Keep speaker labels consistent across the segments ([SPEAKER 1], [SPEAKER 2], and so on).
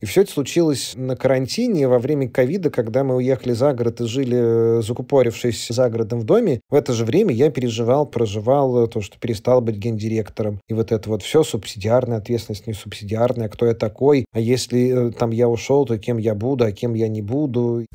[SPEAKER 1] И все это случилось на карантине во время ковида, когда мы уехали за город и жили, закупорившись за городом в доме. В это же время я проживал то, что перестал быть гендиректором. И вот это вот все субсидиарная ответственность, не субсидиарная, кто я такой, а если там я ушел, то кем я буду, а кем я не буду.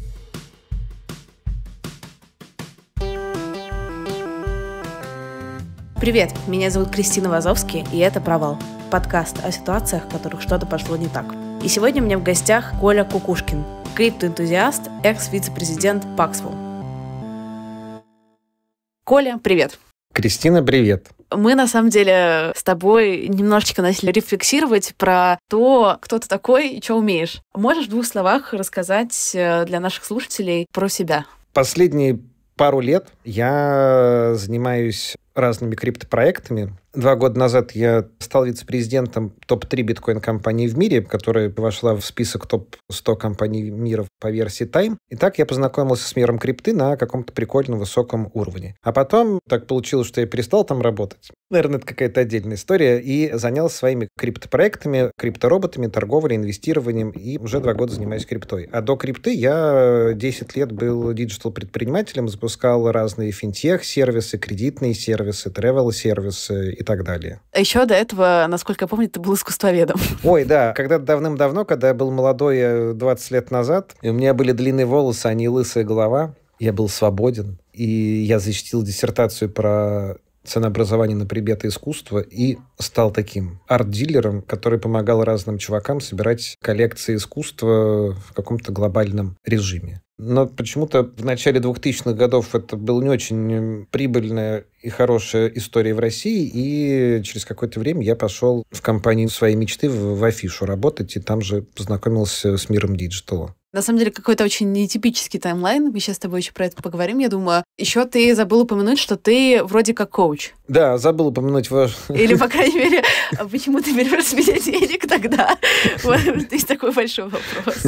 [SPEAKER 2] Привет, меня зовут Кристина Вазовский, и это «Провал» — подкаст о ситуациях, в которых что-то пошло не так. И сегодня у меня в гостях Коля Кукушкин, криптоэнтузиаст, экс-вице-президент Paxful. Коля, привет.
[SPEAKER 1] Кристина, привет.
[SPEAKER 2] Мы, на самом деле, с тобой немножечко начали рефлексировать про то, кто ты такой и что умеешь. Можешь в 2 словах рассказать для наших слушателей про себя?
[SPEAKER 1] Последние пару лет я занимаюсь разными криптопроектами. 2 года назад я стал вице-президентом топ-3 биткоин-компании в мире, которая вошла в список топ-100 компаний мира по версии Time. И так я познакомился с миром крипты на каком-то прикольном высоком уровне. А потом так получилось, что я перестал там работать. Наверное, это какая-то отдельная история. И занялся своими криптопроектами, криптороботами, торговлей, инвестированием. И уже 2 года занимаюсь криптой. А до крипты я 10 лет был диджитал-предпринимателем, запускал разные финтех-сервисы, кредитные сервисы, тревел-сервисы и так далее.
[SPEAKER 2] А еще до этого, насколько я помню, ты был искусствоведом.
[SPEAKER 1] Ой, да. Когда-то давным-давно, когда я был молодой, 20 лет назад, и у меня были длинные волосы, а не лысая голова, я был свободен, и я защитил диссертацию про ценообразование на предметы искусства и стал таким арт-дилером, который помогал разным чувакам собирать коллекции искусства в каком-то глобальном режиме. Но почему-то в начале 2000-х годов это была не очень прибыльная и хорошая история в России, и через какое-то время я пошел в компанию своей мечты в Афишу работать, и там же познакомился с миром диджитала.
[SPEAKER 2] На самом деле, какой-то очень нетипический таймлайн. Мы сейчас с тобой еще про это поговорим, я думаю. Еще ты забыл упомянуть, что ты вроде как коуч.
[SPEAKER 1] Да, забыл упомянуть ваш...
[SPEAKER 2] Или, по крайней мере, почему ты берешь с меня денег тогда? Вот здесь такой большой вопрос.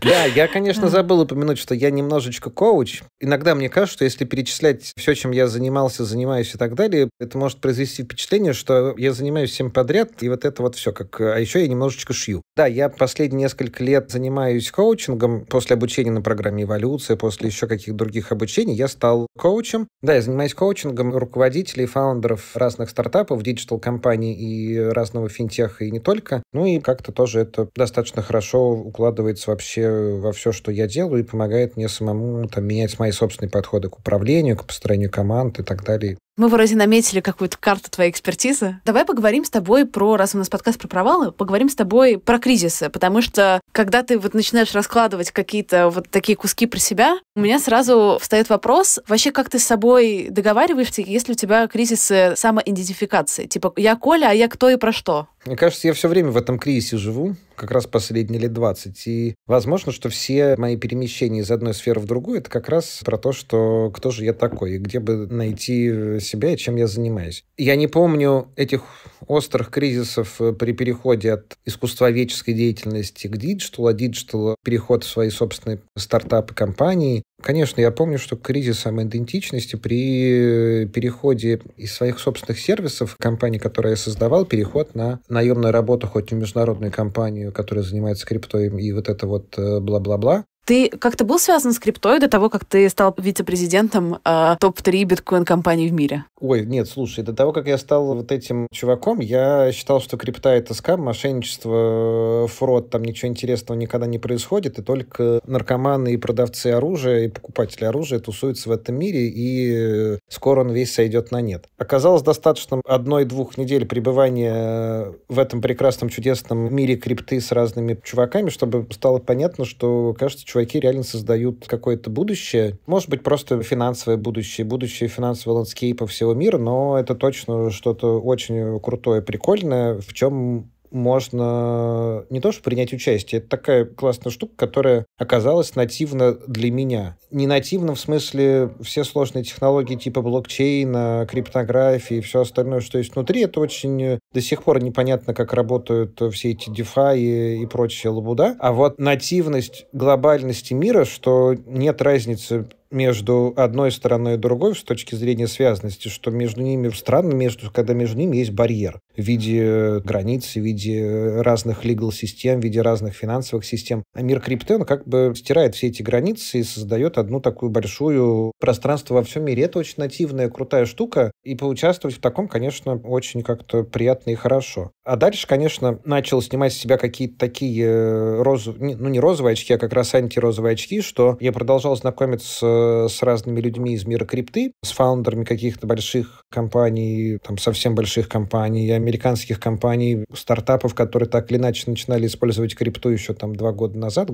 [SPEAKER 1] Да, я, конечно, забыл упомянуть, что я немножечко коуч. Иногда мне кажется, что если перечислять все, чем я занимаюсь и так далее, это может произвести впечатление, что я занимаюсь всем подряд, и вот это вот все. А еще я немножечко шью. Да, я последние несколько лет занимаюсь коучингом. После обучения на программе «Эволюция», после еще каких-то других обучений я стал коучем. Да, я занимаюсь коучингом руководителей, фаундеров разных стартапов, диджитал-компаний и разного финтеха, и не только. Ну и как-то тоже это достаточно хорошо укладывается вообще во все, что я делаю, и помогает мне самому менять мои собственные подходы к управлению, к построению команд и так далее.
[SPEAKER 2] Мы вроде наметили какую-то карту твоей экспертизы. Давай поговорим с тобой раз у нас подкаст про провалы, поговорим с тобой про кризисы, потому что когда ты начинаешь раскладывать какие-то такие куски про себя, у меня сразу встает вопрос, вообще как ты с собой договариваешься, если у тебя кризисы самоидентификации? Типа, я Коля, а я кто и про что?
[SPEAKER 1] Мне кажется, я все время в этом кризисе живу, как раз последние лет 20. И возможно, что все мои перемещения из одной сферы в другую, это как раз про то, что кто же я такой, и где бы найти себя и чем я занимаюсь. Я не помню этих острых кризисов при переходе от искусствоведческой деятельности к диджиталу, а диджитал переход в свои собственные стартапы, компании. Конечно, я помню, что кризис самоидентичности при переходе из своих собственных сервисов компании, которые я создавал, переход на наемную работу хоть в международную компанию, которая занимается криптой, и вот это вот бла-бла-бла.
[SPEAKER 2] Ты как-то был связан с криптой до того, как ты стал вице-президентом топ-3 биткоин-компаний в мире?
[SPEAKER 1] Ой, нет, слушай, до того, как я стал вот этим чуваком, я считал, что крипта — это скам, мошенничество, фрод, там ничего интересного никогда не происходит, и только наркоманы и продавцы оружия, и покупатели оружия тусуются в этом мире, и скоро он весь сойдет на нет. Оказалось достаточно 1-2 недель пребывания в этом прекрасном, чудесном мире крипты с разными чуваками, чтобы стало понятно, что, кажется, чуваки реально создают какое-то будущее. Может быть, просто финансовое будущее финансового ландскейпа всего мира, но это точно что-то очень крутое, прикольное, в чем можно не то что принять участие, это такая классная штука, которая оказалась нативна для меня. Не нативно в смысле все сложные технологии типа блокчейна, криптографии и все остальное, что есть внутри, это очень до сих пор непонятно, как работают все эти DeFi и прочая лабуда. А вот нативность глобальности мира, что нет разницы между одной стороной и другой с точки зрения связанности, что между ними странно, когда между ними есть барьер в виде границ, в виде разных legal-систем, в виде разных финансовых систем. А мир крипты, он как бы стирает все эти границы и создает одну такую большую пространство во всем мире. Это очень нативная, крутая штука, и поучаствовать в таком, конечно, очень как-то приятно и хорошо. А дальше, конечно, начал снимать с себя какие-то такие не розовые очки, а как раз антирозовые очки, что я продолжал знакомиться с разными людьми из мира крипты, с фаундерами каких-то больших компаний, там совсем больших компаний, американских компаний, стартапов, которые так или иначе начинали использовать крипту еще там год назад.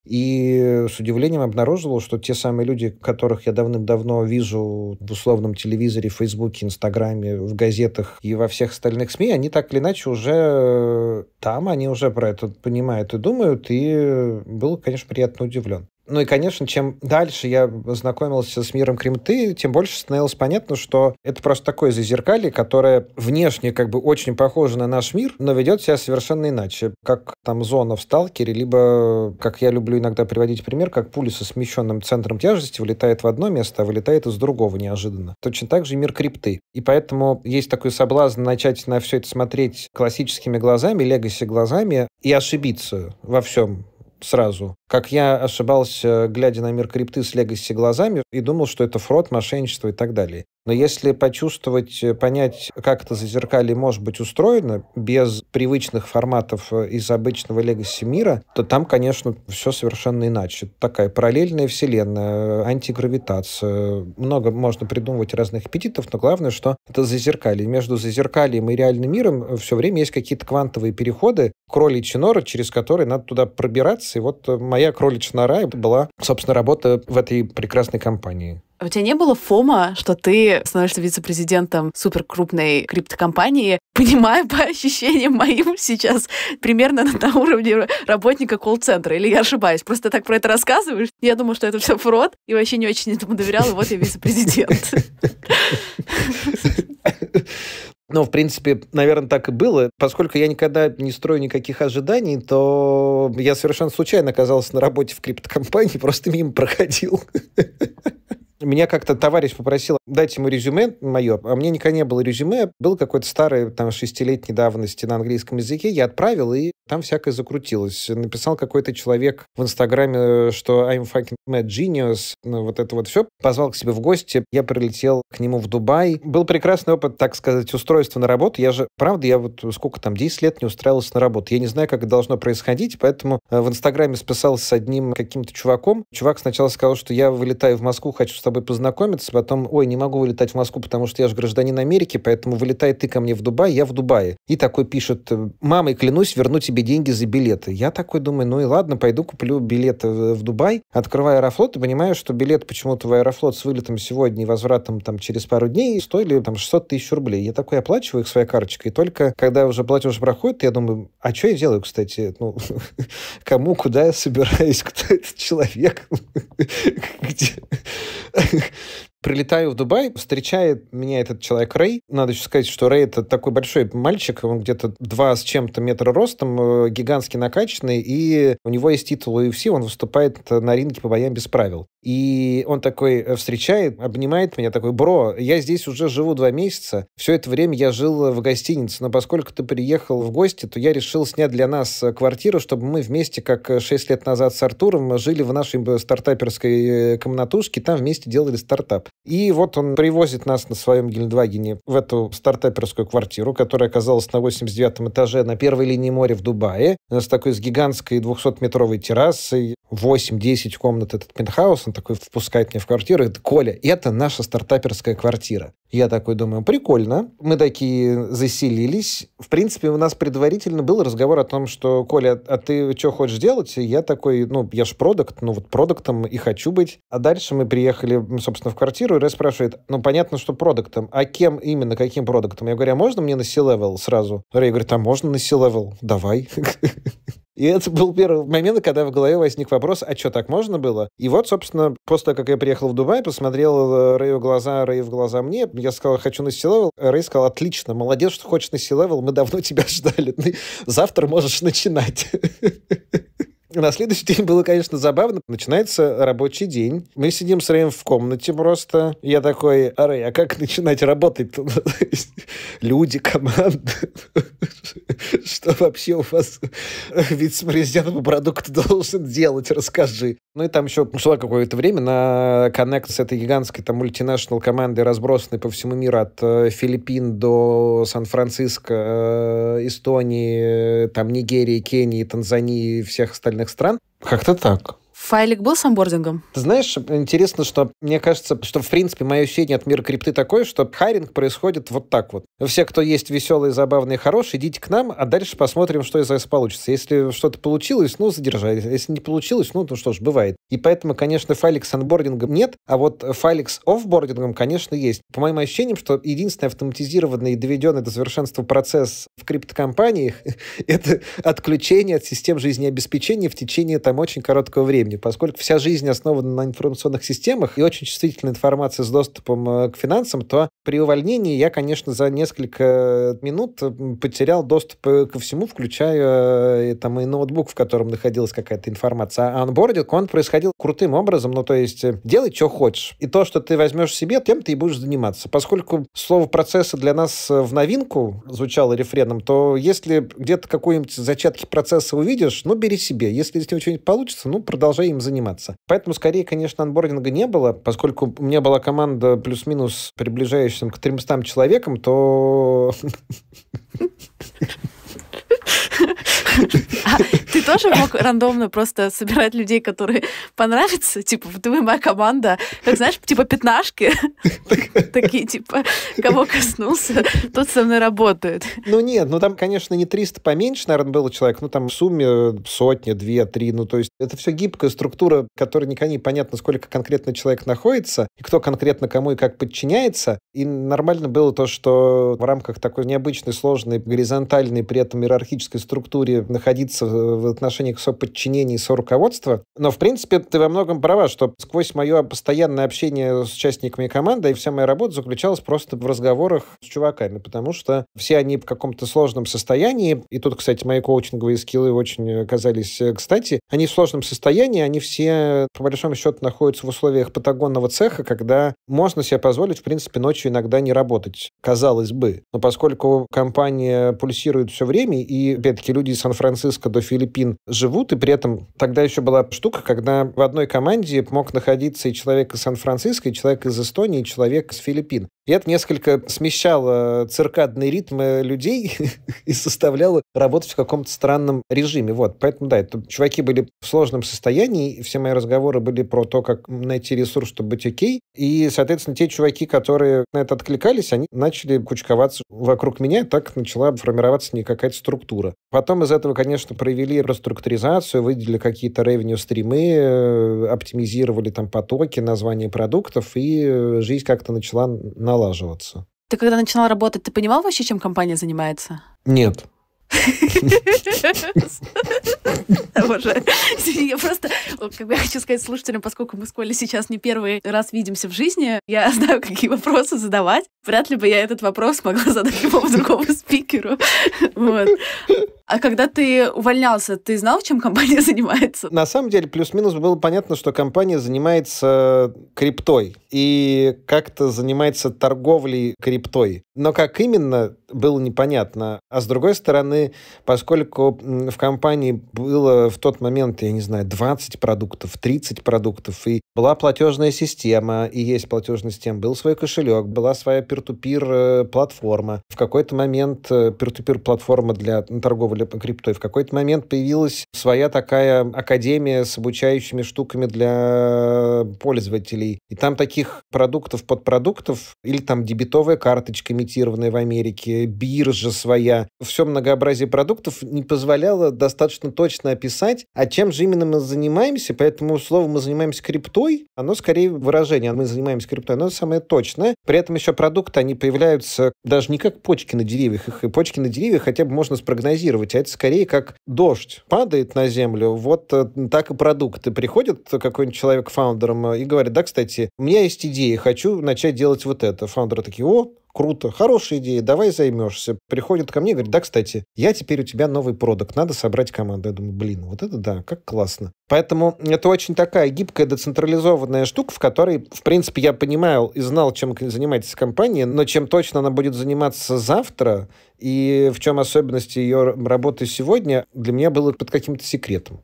[SPEAKER 1] И с удивлением обнаружил, что те самые люди, которых я давным-давно вижу в условном телевизоре, в Фейсбуке, Инстаграме, в газетах и во всех остальных СМИ, они так или иначе уже там, они уже про это понимают и думают, и был, конечно, приятно удивлен. Ну и, конечно, чем дальше я знакомился с миром крипты, тем больше становилось понятно, что это просто такое зазеркалье, которое внешне как бы очень похоже на наш мир, но ведет себя совершенно иначе. Как там зона в «Сталкере», либо, как я люблю иногда приводить пример, как пуля со смещенным центром тяжести вылетает в одно место, а вылетает из другого неожиданно. Точно так же и мир крипты. И поэтому есть такой соблазн начать на все это смотреть классическими глазами, легаси глазами и ошибиться во всем сразу. Как я ошибался, глядя на мир крипты с легаси глазами, и думал, что это фрод, мошенничество и так далее. Но если почувствовать, понять, как это зазеркалье может быть устроено, без привычных форматов из обычного легаси мира, то там, конечно, все совершенно иначе. Такая параллельная вселенная, антигравитация. Много можно придумывать разных эпитетов, но главное, что это зазеркалье. Между зазеркальем и реальным миром все время есть какие-то квантовые переходы, кроличья нора, через которые надо туда пробираться. И вот моя кроличья нора была, собственно, работа в этой прекрасной компании.
[SPEAKER 2] У тебя не было фома, что ты становишься вице-президентом суперкрупной криптокомпании, понимая по ощущениям моим сейчас примерно на уровне работника колл-центра? Или я ошибаюсь? Просто так про это рассказываешь. Я думаю, что это все фрод, и вообще не очень этому доверяла, и вот я вице-президент.
[SPEAKER 1] Ну, в принципе, наверное, так и было. Поскольку я никогда не строю никаких ожиданий, то я совершенно случайно оказался на работе в криптокомпании, просто мимо проходил. Меня как-то товарищ попросил дать ему резюме мое, а мне никогда не было резюме. Был какой-то старый, там, 6-летней давности на английском языке. Я отправил, и там всякое закрутилось. Написал какой-то человек в Инстаграме, что I'm fucking mad genius. Ну, вот это вот все. Позвал к себе в гости. Я прилетел к нему в Дубай. Был прекрасный опыт, так сказать, устройства на работу. Я вот сколько там, 10 лет не устраивался на работу. Я не знаю, как это должно происходить, поэтому в Инстаграме списался с одним каким-то чуваком. Чувак сначала сказал, что я вылетаю в Москву, хочу с тобой познакомиться, потом, ой, не могу вылетать в Москву, потому что я же гражданин Америки, поэтому вылетай ты ко мне в Дубай, я в Дубае. И такой пишет: мамой клянусь, верну тебе деньги за билеты. Я такой думаю, ну и ладно, пойду куплю билеты в Дубай. Открываю Аэрофлот и понимаю, что билет почему-то в Аэрофлот с вылетом сегодня и возвратом там через пару дней стоили там 600 тысяч рублей. Я такой оплачиваю их своей карточкой. И только когда уже платеж проходит, я думаю, а что я делаю, кстати? Ну, кому, куда я собираюсь, кто этот человек? Где? Прилетаю в Дубай, встречает меня этот человек Рэй. Надо еще сказать, что Рэй — это такой большой мальчик, он где-то 2 с чем-то метра ростом, гигантски накачанный, и у него есть титул UFC, он выступает на ринге по боям без правил. И он такой встречает, обнимает меня, такой: бро, я здесь уже живу 2 месяца, все это время я жил в гостинице, но поскольку ты приехал в гости, то я решил снять для нас квартиру, чтобы мы вместе, как 6 лет назад с Артуром, жили в нашей стартаперской комнатушке, там вместе делали стартап. И вот он привозит нас на своем Гелендвагене в эту стартаперскую квартиру, которая оказалась на 89-м этаже на первой линии моря в Дубае, с такой с гигантской 200-метровой террасой, 8-10 комнат этот пентхаус. Он такой впускает меня в квартиру и говорит: Коля, это наша стартаперская квартира. Я такой думаю, прикольно. Мы такие заселились. В принципе, у нас предварительно был разговор о том, что: Коля, а ты что хочешь делать? И я такой, я ж продакт, вот продактом и хочу быть. А дальше мы приехали, собственно, в квартиру, и Рэй спрашивает: понятно, что продактом. А кем именно, каким продактом? Я говорю: а можно мне на C-level сразу? Рэй говорит: а можно на C-level? Давай. И это был первый момент, когда в голове возник вопрос: а что, так можно было? И вот, собственно, после того, как я приехал в Дубай, посмотрел Рэю в глаза, Рэй в глаза мне, я сказал: хочу на C-level. Рэй сказал: отлично, молодец, что хочешь на C-level, мы давно тебя ждали. Завтра можешь начинать. На следующий день было, конечно, забавно. Начинается рабочий день. Мы сидим с Рэем в комнате просто. Я такой: Рэй, а как начинать работать-то? Люди, команда. Что вообще у вас вице-президент по продукту должен делать? Расскажи. Ну и там еще шло какое-то время на коннект с этой гигантской там мультинашнл командой, разбросанной по всему миру от Филиппин до Сан-Франциско, Эстонии, там Нигерии, Кении, Танзании и всех остальных стран. Как-то так.
[SPEAKER 2] Файлик был с онбордингом?
[SPEAKER 1] Ты знаешь, интересно, что мне кажется, что, в принципе, мое ощущение от мира крипты такое, что хайринг происходит вот так вот. Все, кто есть веселые, забавные, хорошие, идите к нам, а дальше посмотрим, что из этого получится. Если что-то получилось, ну, задержались. Если не получилось, ну что ж, бывает. И поэтому, конечно, файлик с онбордингом нет, а вот файлик с офбордингом, конечно, есть. По моим ощущениям, что единственный автоматизированный и доведенный до совершенства процесс в криптокомпаниях — это отключение от систем жизнеобеспечения в течение там очень короткого времени. Поскольку вся жизнь основана на информационных системах и очень чувствительная информация с доступом к финансам, то при увольнении я, конечно, за несколько минут потерял доступ ко всему, включая там и ноутбук, в котором находилась какая-то информация. А онбординг, он происходил крутым образом, ну, то есть делай, что хочешь. И то, что ты возьмешь себе, тем ты и будешь заниматься. Поскольку слово «процессы» для нас в новинку звучало рефреном, то если где-то какие-нибудь зачатки процесса увидишь, ну, бери себе. Если из него что-нибудь получится, ну, продолжай им заниматься. Поэтому, скорее, конечно, онбординга не было, поскольку у меня была команда плюс-минус приближающаяся к 300 человекам, то...
[SPEAKER 2] Ты тоже мог рандомно просто собирать людей, которые понравятся? Типа, ты моя команда, как, знаешь, типа пятнашки. Такие, типа, кого коснулся, тот со мной работает.
[SPEAKER 1] Ну нет, ну там, конечно, не 300, поменьше, наверное, было человек, ну там в сумме сотня, 2, 3, ну то есть это все гибкая структура, которая никогда не понятно, сколько конкретно человек находится, и кто конкретно кому и как подчиняется. И нормально было то, что в рамках такой необычной, сложной, горизонтальной, при этом иерархической структуре находиться в отношениях соподчинения и соруководства. Но, в принципе, ты во многом права, что сквозь мое постоянное общение с участниками команды и вся моя работа заключалась просто в разговорах с чуваками, потому что все они в каком-то сложном состоянии, и тут, кстати, мои коучинговые скиллы очень оказались кстати, они в сложном состоянии, они все, по большому счету, находятся в условиях патагонного цеха, когда можно себе позволить, в принципе, ночью иногда не работать, казалось бы. Но поскольку компания пульсирует все время, и, опять-таки, люди из Сан-Франциско до Филиппин живут, и при этом тогда еще была штука, когда в одной команде мог находиться и человек из Сан-Франциско, и человек из Эстонии, и человек из Филиппин. И это несколько смещало циркадные ритмы людей и заставляло работать в каком-то странном режиме. Вот. Поэтому, да, это чуваки были в сложном состоянии, и все мои разговоры были про то, как найти ресурс, чтобы быть окей. И, соответственно, те чуваки, которые на это откликались, они начали кучковаться вокруг меня, и так начала формироваться какая-то структура. Потом из этого, конечно, провели реструктуризацию, выделили какие-то ревеню-стримы, оптимизировали там потоки, названия продуктов, и жизнь как-то начала налаживаться.
[SPEAKER 2] Ты когда начинал работать, ты понимал вообще, чем компания занимается?
[SPEAKER 1] Нет.
[SPEAKER 2] Боже, я просто, я хочу сказать слушателям, поскольку мы с Колей сейчас не первый раз видимся в жизни, я знаю, какие вопросы задавать. Вряд ли бы я этот вопрос смогла задать любому другому спикеру. Вот. А когда ты увольнялся, ты знал, чем компания занимается?
[SPEAKER 1] На самом деле, плюс-минус было понятно, что компания занимается криптой и как-то занимается торговлей криптой. Но как именно, было непонятно. А с другой стороны, поскольку в компании было в тот момент, я не знаю, 20 продуктов, 30 продуктов, и была платежная система, и есть платежная система, был свой кошелек, была своя peer-to-peer платформа. В какой-то момент peer-to-peer платформа для торговли криптой. В какой-то момент появилась своя такая академия с обучающими штуками для пользователей. И там таких продуктов, подпродуктов, или там дебетовая карточка, имитированная в Америке, биржа своя. Все многообразие продуктов не позволяло достаточно точно описать, а чем же именно мы занимаемся. Поэтому слово «мы занимаемся криптой», оно скорее выражение «мы занимаемся криптой», оно самое точное. При этом еще продукты, они появляются даже не как почки на деревьях. Их и почки на деревьях хотя бы можно спрогнозировать. А это скорее как дождь падает на землю. Вот так и продукты. Приходит какой-нибудь человек фаундером и говорит: да, кстати, у меня есть идея, хочу начать делать вот это. Фаундеры такие: о, круто, хорошая идея, давай займешься. Приходит ко мне и говорит, да, кстати, я теперь у тебя новый продукт, надо собрать команду. Я думаю, блин, вот это да, как классно. Поэтому это очень такая гибкая, децентрализованная штука, в которой, в принципе, я понимал и знал, чем занимается компания, но чем точно она будет заниматься завтра и в чем особенности ее работы сегодня, для меня было под каким-то секретом.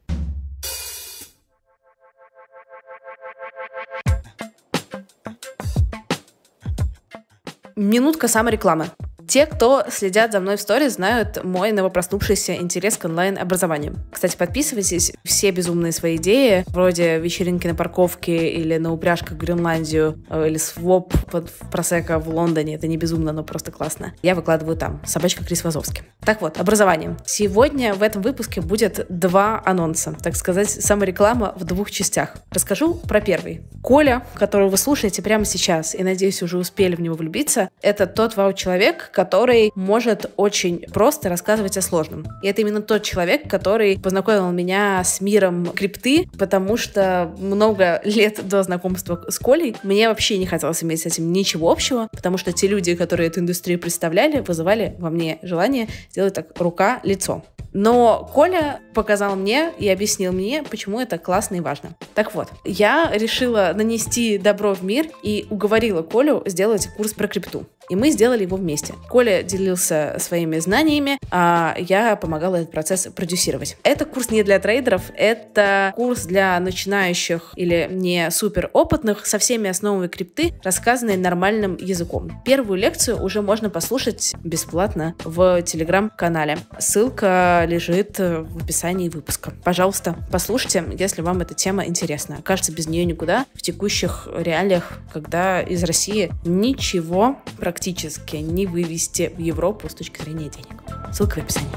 [SPEAKER 2] Минутка саморекламы. Те, кто следят за мной в сторис, знают мой новопроснувшийся интерес к онлайн-образованию. Кстати, подписывайтесь. Все безумные свои идеи, вроде вечеринки на парковке или на упряжках в Гренландию, или своп под просека в Лондоне. Это не безумно, но просто классно. Я выкладываю там. Собачка Крис Вазовский. Так вот, образование. Сегодня в этом выпуске будет 2 анонса. Так сказать, самореклама в 2 частях. Расскажу про первый. Коля, которого вы слушаете прямо сейчас, и, надеюсь, уже успели в него влюбиться, это тот вау-человек, который может очень просто рассказывать о сложном. И это именно тот человек, который познакомил меня с миром крипты, потому что много лет до знакомства с Колей мне вообще не хотелось иметь с этим ничего общего, потому что те люди, которые эту индустрию представляли, вызывали во мне желание сделать так рука-лицо. Но Коля показал мне и объяснил мне, почему это классно и важно. Так вот, я решила нанести добро в мир и уговорила Колю сделать курс про крипту. И мы сделали его вместе. Коля делился своими знаниями, а я помогала этот процесс продюсировать. Это курс не для трейдеров, это курс для начинающих или не супер опытных со всеми основами крипты, рассказанный нормальным языком. Первую лекцию уже можно послушать бесплатно в телеграм-канале. Ссылка лежит в описании выпуска. Пожалуйста, послушайте, если вам эта тема интересна. Кажется, без нее никуда в текущих реалиях, когда из России ничего практически не вывести в Европу с точки зрения денег. Ссылка в описании.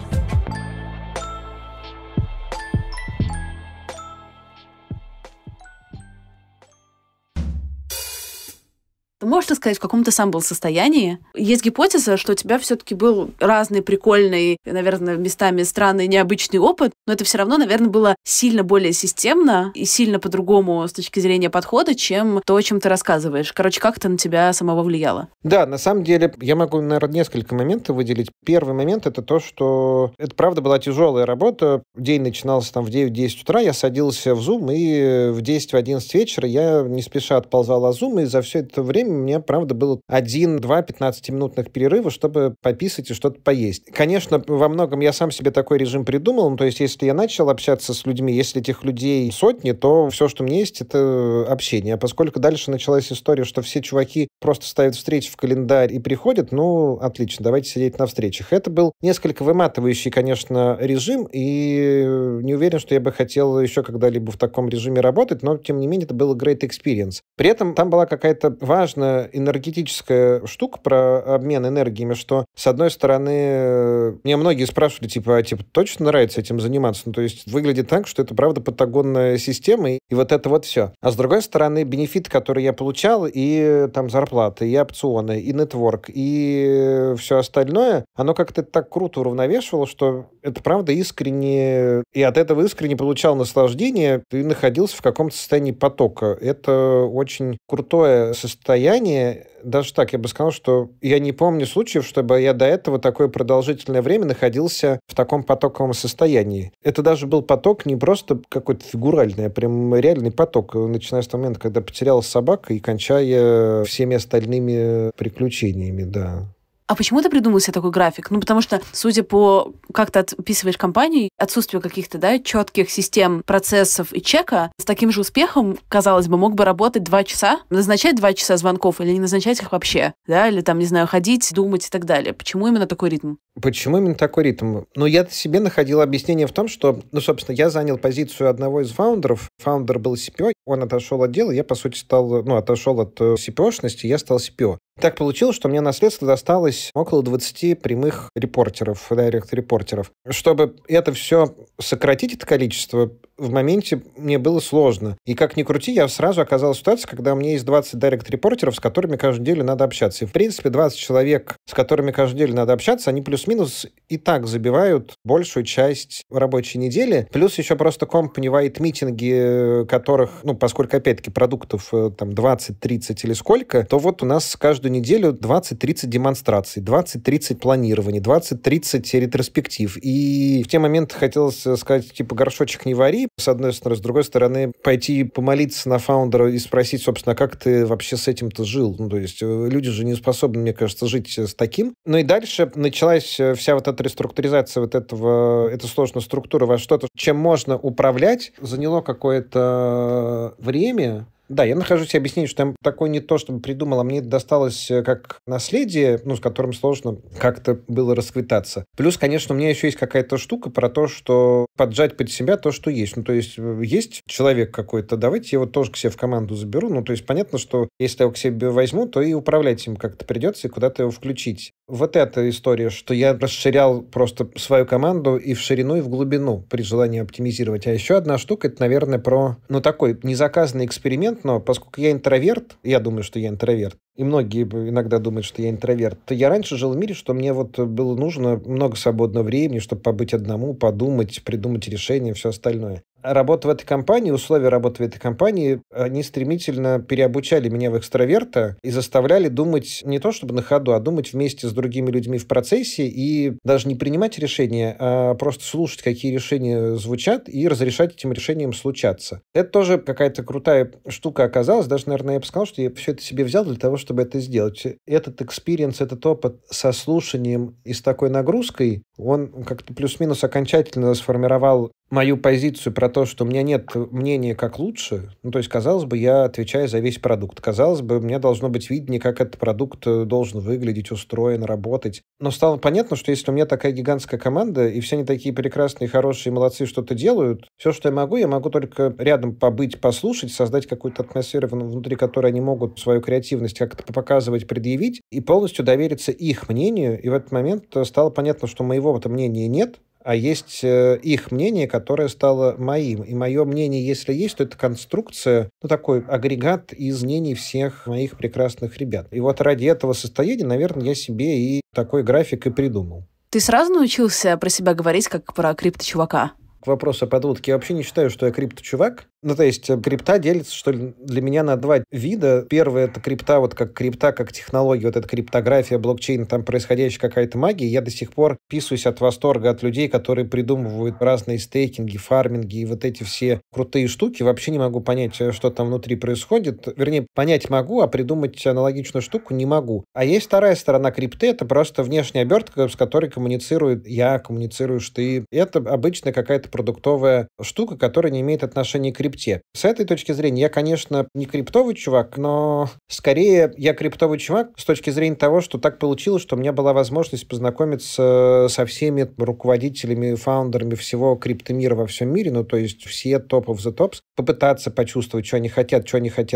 [SPEAKER 2] Можешь рассказать, в каком ты сам был состоянии? Есть гипотеза, что у тебя все-таки был разный, прикольный, наверное, местами странный, необычный опыт, но это все равно, наверное, было сильно более системно и сильно по-другому с точки зрения подхода, чем то, о чем ты рассказываешь. Короче, как это на тебя самого влияло?
[SPEAKER 1] Да, на самом деле, я могу, наверное, несколько моментов выделить. Первый момент — это то, что это, правда, была тяжелая работа. День начинался там в 9-10 утра, я садился в Zoom, и в 10-11 вечера я не спеша отползал от Zoom, и за все это время у меня, правда, было 1-2 15-минутных перерыва, чтобы пописать и что-то поесть. Конечно, во многом я сам себе такой режим придумал. Ну, то есть, если я начал общаться с людьми, если этих людей сотни, то все, что у меня есть, это общение. А поскольку дальше началась история, что все чуваки просто ставят встречи в календарь и приходят, ну, отлично, давайте сидеть на встречах. Это был несколько выматывающий, конечно, режим, и не уверен, что я бы хотел еще когда-либо в таком режиме работать, но, тем не менее, это был great experience. При этом там была какая-то важная энергетическая штука про обмен энергиями, что, с одной стороны, мне многие спрашивали, типа, точно нравится этим заниматься? Ну, то есть выглядит так, что это, правда, патагонная система, и вот это вот все. А с другой стороны, бенефиты, которые я получал, и там зарплаты, и опционы, и нетворк, и все остальное, оно как-то так круто уравновешивало, что это, правда, искренне, и от этого искренне получал наслаждение, ты находился в каком-то состоянии потока. Это очень крутое состояние. Даже так, я бы сказал, что я не помню случаев, чтобы я до этого такое продолжительное время находился в таком потоковом состоянии. Это даже был поток не просто какой-то фигуральный, а прям реальный поток, начиная с того момента, когда потерялась собака и кончая всеми остальными приключениями, да.
[SPEAKER 2] А почему ты придумал себе такой график? Ну, потому что, судя по, как ты описываешь компанию, отсутствие каких-то, да, четких систем процессов и чека, с таким же успехом, казалось бы, мог бы работать 2 часа, назначать 2 часа звонков или не назначать их вообще, да, или там, не знаю, ходить, думать и так далее. Почему именно такой ритм?
[SPEAKER 1] Почему именно такой ритм? Ну, я себе находил объяснение в том, что, ну, собственно, я занял позицию одного из фаундеров. Фаундер был CPO, он отошел от дела, я, по сути, отошел от CPO-шности, я стал CPO. Так получилось, что мне наследство досталось около 20 прямых репортеров, директ-репортеров. Чтобы это все сократить, это количество, в моменте мне было сложно. И как ни крути, я сразу оказался в ситуации, когда у меня есть 20 директ-репортеров, с которыми каждую неделю надо общаться. И, в принципе, 20 человек, с которыми каждую неделю надо общаться, они плюс-минус и так забивают большую часть рабочей недели. Плюс еще просто company-wide митинги, которых, ну, поскольку, опять-таки, продуктов там 20, 30 или сколько, то вот у нас каждую каждую неделю 20-30 демонстраций, 20-30 планирований, 20-30 ретроспектив. И в те моменты хотелось сказать, типа, горшочек не вари, с одной стороны. С другой стороны, пойти помолиться на фаундера и спросить, собственно, как ты вообще с этим-то жил. Ну, то есть люди же не способны, мне кажется, жить с таким. Ну и дальше началась вся вот эта реструктуризация вот этого, эта сложная структура во что-то, чем можно управлять. Заняло какое-то время. Да, я нахожу себе объяснение, что я такое не то, чтобы придумал, а мне это досталось как наследие, ну, с которым сложно как-то было расквитаться. Плюс, конечно, у меня еще есть какая-то штука про то, что поджать под себя то, что есть. Ну, то есть человек какой-то, давайте я его тоже к себе в команду заберу. Ну, то есть понятно, что если я его к себе возьму, то и управлять им как-то придется, и куда-то его включить. Вот эта история, что я расширял просто свою команду и в ширину, и в глубину при желании оптимизировать. А еще одна штука, это, наверное, про, ну, такой незаказанный эксперимент, но поскольку я интроверт, я думаю, что я интроверт, и многие иногда думают, что я интроверт, то я раньше жил в мире, что мне вот было нужно много свободного времени, чтобы побыть одному, подумать, придумать решения, все остальное. Работа в этой компании, условия работы в этой компании, они стремительно переобучали меня в экстраверта и заставляли думать не то чтобы на ходу, а думать вместе с другими людьми в процессе и даже не принимать решения, а просто слушать, какие решения звучат, и разрешать этим решениям случаться. Это тоже какая-то крутая штука оказалась. Даже, наверное, я бы сказал, что я все это себе взял для того, чтобы это сделать. Этот экспириенс, этот опыт со слушанием и с такой нагрузкой, он как-то плюс-минус окончательно сформировал мою позицию про то, что у меня нет мнения, как лучше. Ну, то есть, казалось бы, я отвечаю за весь продукт. Казалось бы, у меня должно быть видение, как этот продукт должен выглядеть, устроен, работать. Но стало понятно, что если у меня такая гигантская команда, и все они такие прекрасные, хорошие, молодцы, что-то делают, все, что я могу только рядом побыть, послушать, создать какую-то атмосферу, внутри которой они могут свою креативность как-то показывать, предъявить, и полностью довериться их мнению. И в этот момент стало понятно, что моего-то мнения нет, а есть их мнение, которое стало моим. И мое мнение, если есть, то это конструкция, ну, такой агрегат из мнений всех моих прекрасных ребят. И вот ради этого состояния, наверное, я себе и такой график и придумал.
[SPEAKER 2] Ты сразу научился про себя говорить, как про крипто-чувака?
[SPEAKER 1] К вопросу о подводке. Я вообще не считаю, что я крипто-чувак. Ну, то есть крипта делится, что ли, для меня на два вида. Первый — это крипта, вот как крипта, как технология, вот эта криптография, блокчейн, там происходящая какая-то магия. Я до сих пор писаюсь от восторга от людей, которые придумывают разные стейкинги, фарминги и вот эти все крутые штуки. Вообще не могу понять, что там внутри происходит. Вернее, понять могу, а придумать аналогичную штуку не могу. А есть вторая сторона крипты, это просто внешняя обертка, с которой коммуницирует я, коммуницируешь ты. Это обычная какая-то продуктовая штука, которая не имеет отношения к крипте. С этой точки зрения я, конечно, не криптовый чувак, но скорее я криптовый чувак с точки зрения того, что так получилось, что у меня была возможность познакомиться со всеми руководителями, фаундерами всего криптомира во всем мире, ну, то есть все топ of the tops, попытаться почувствовать, что они хотят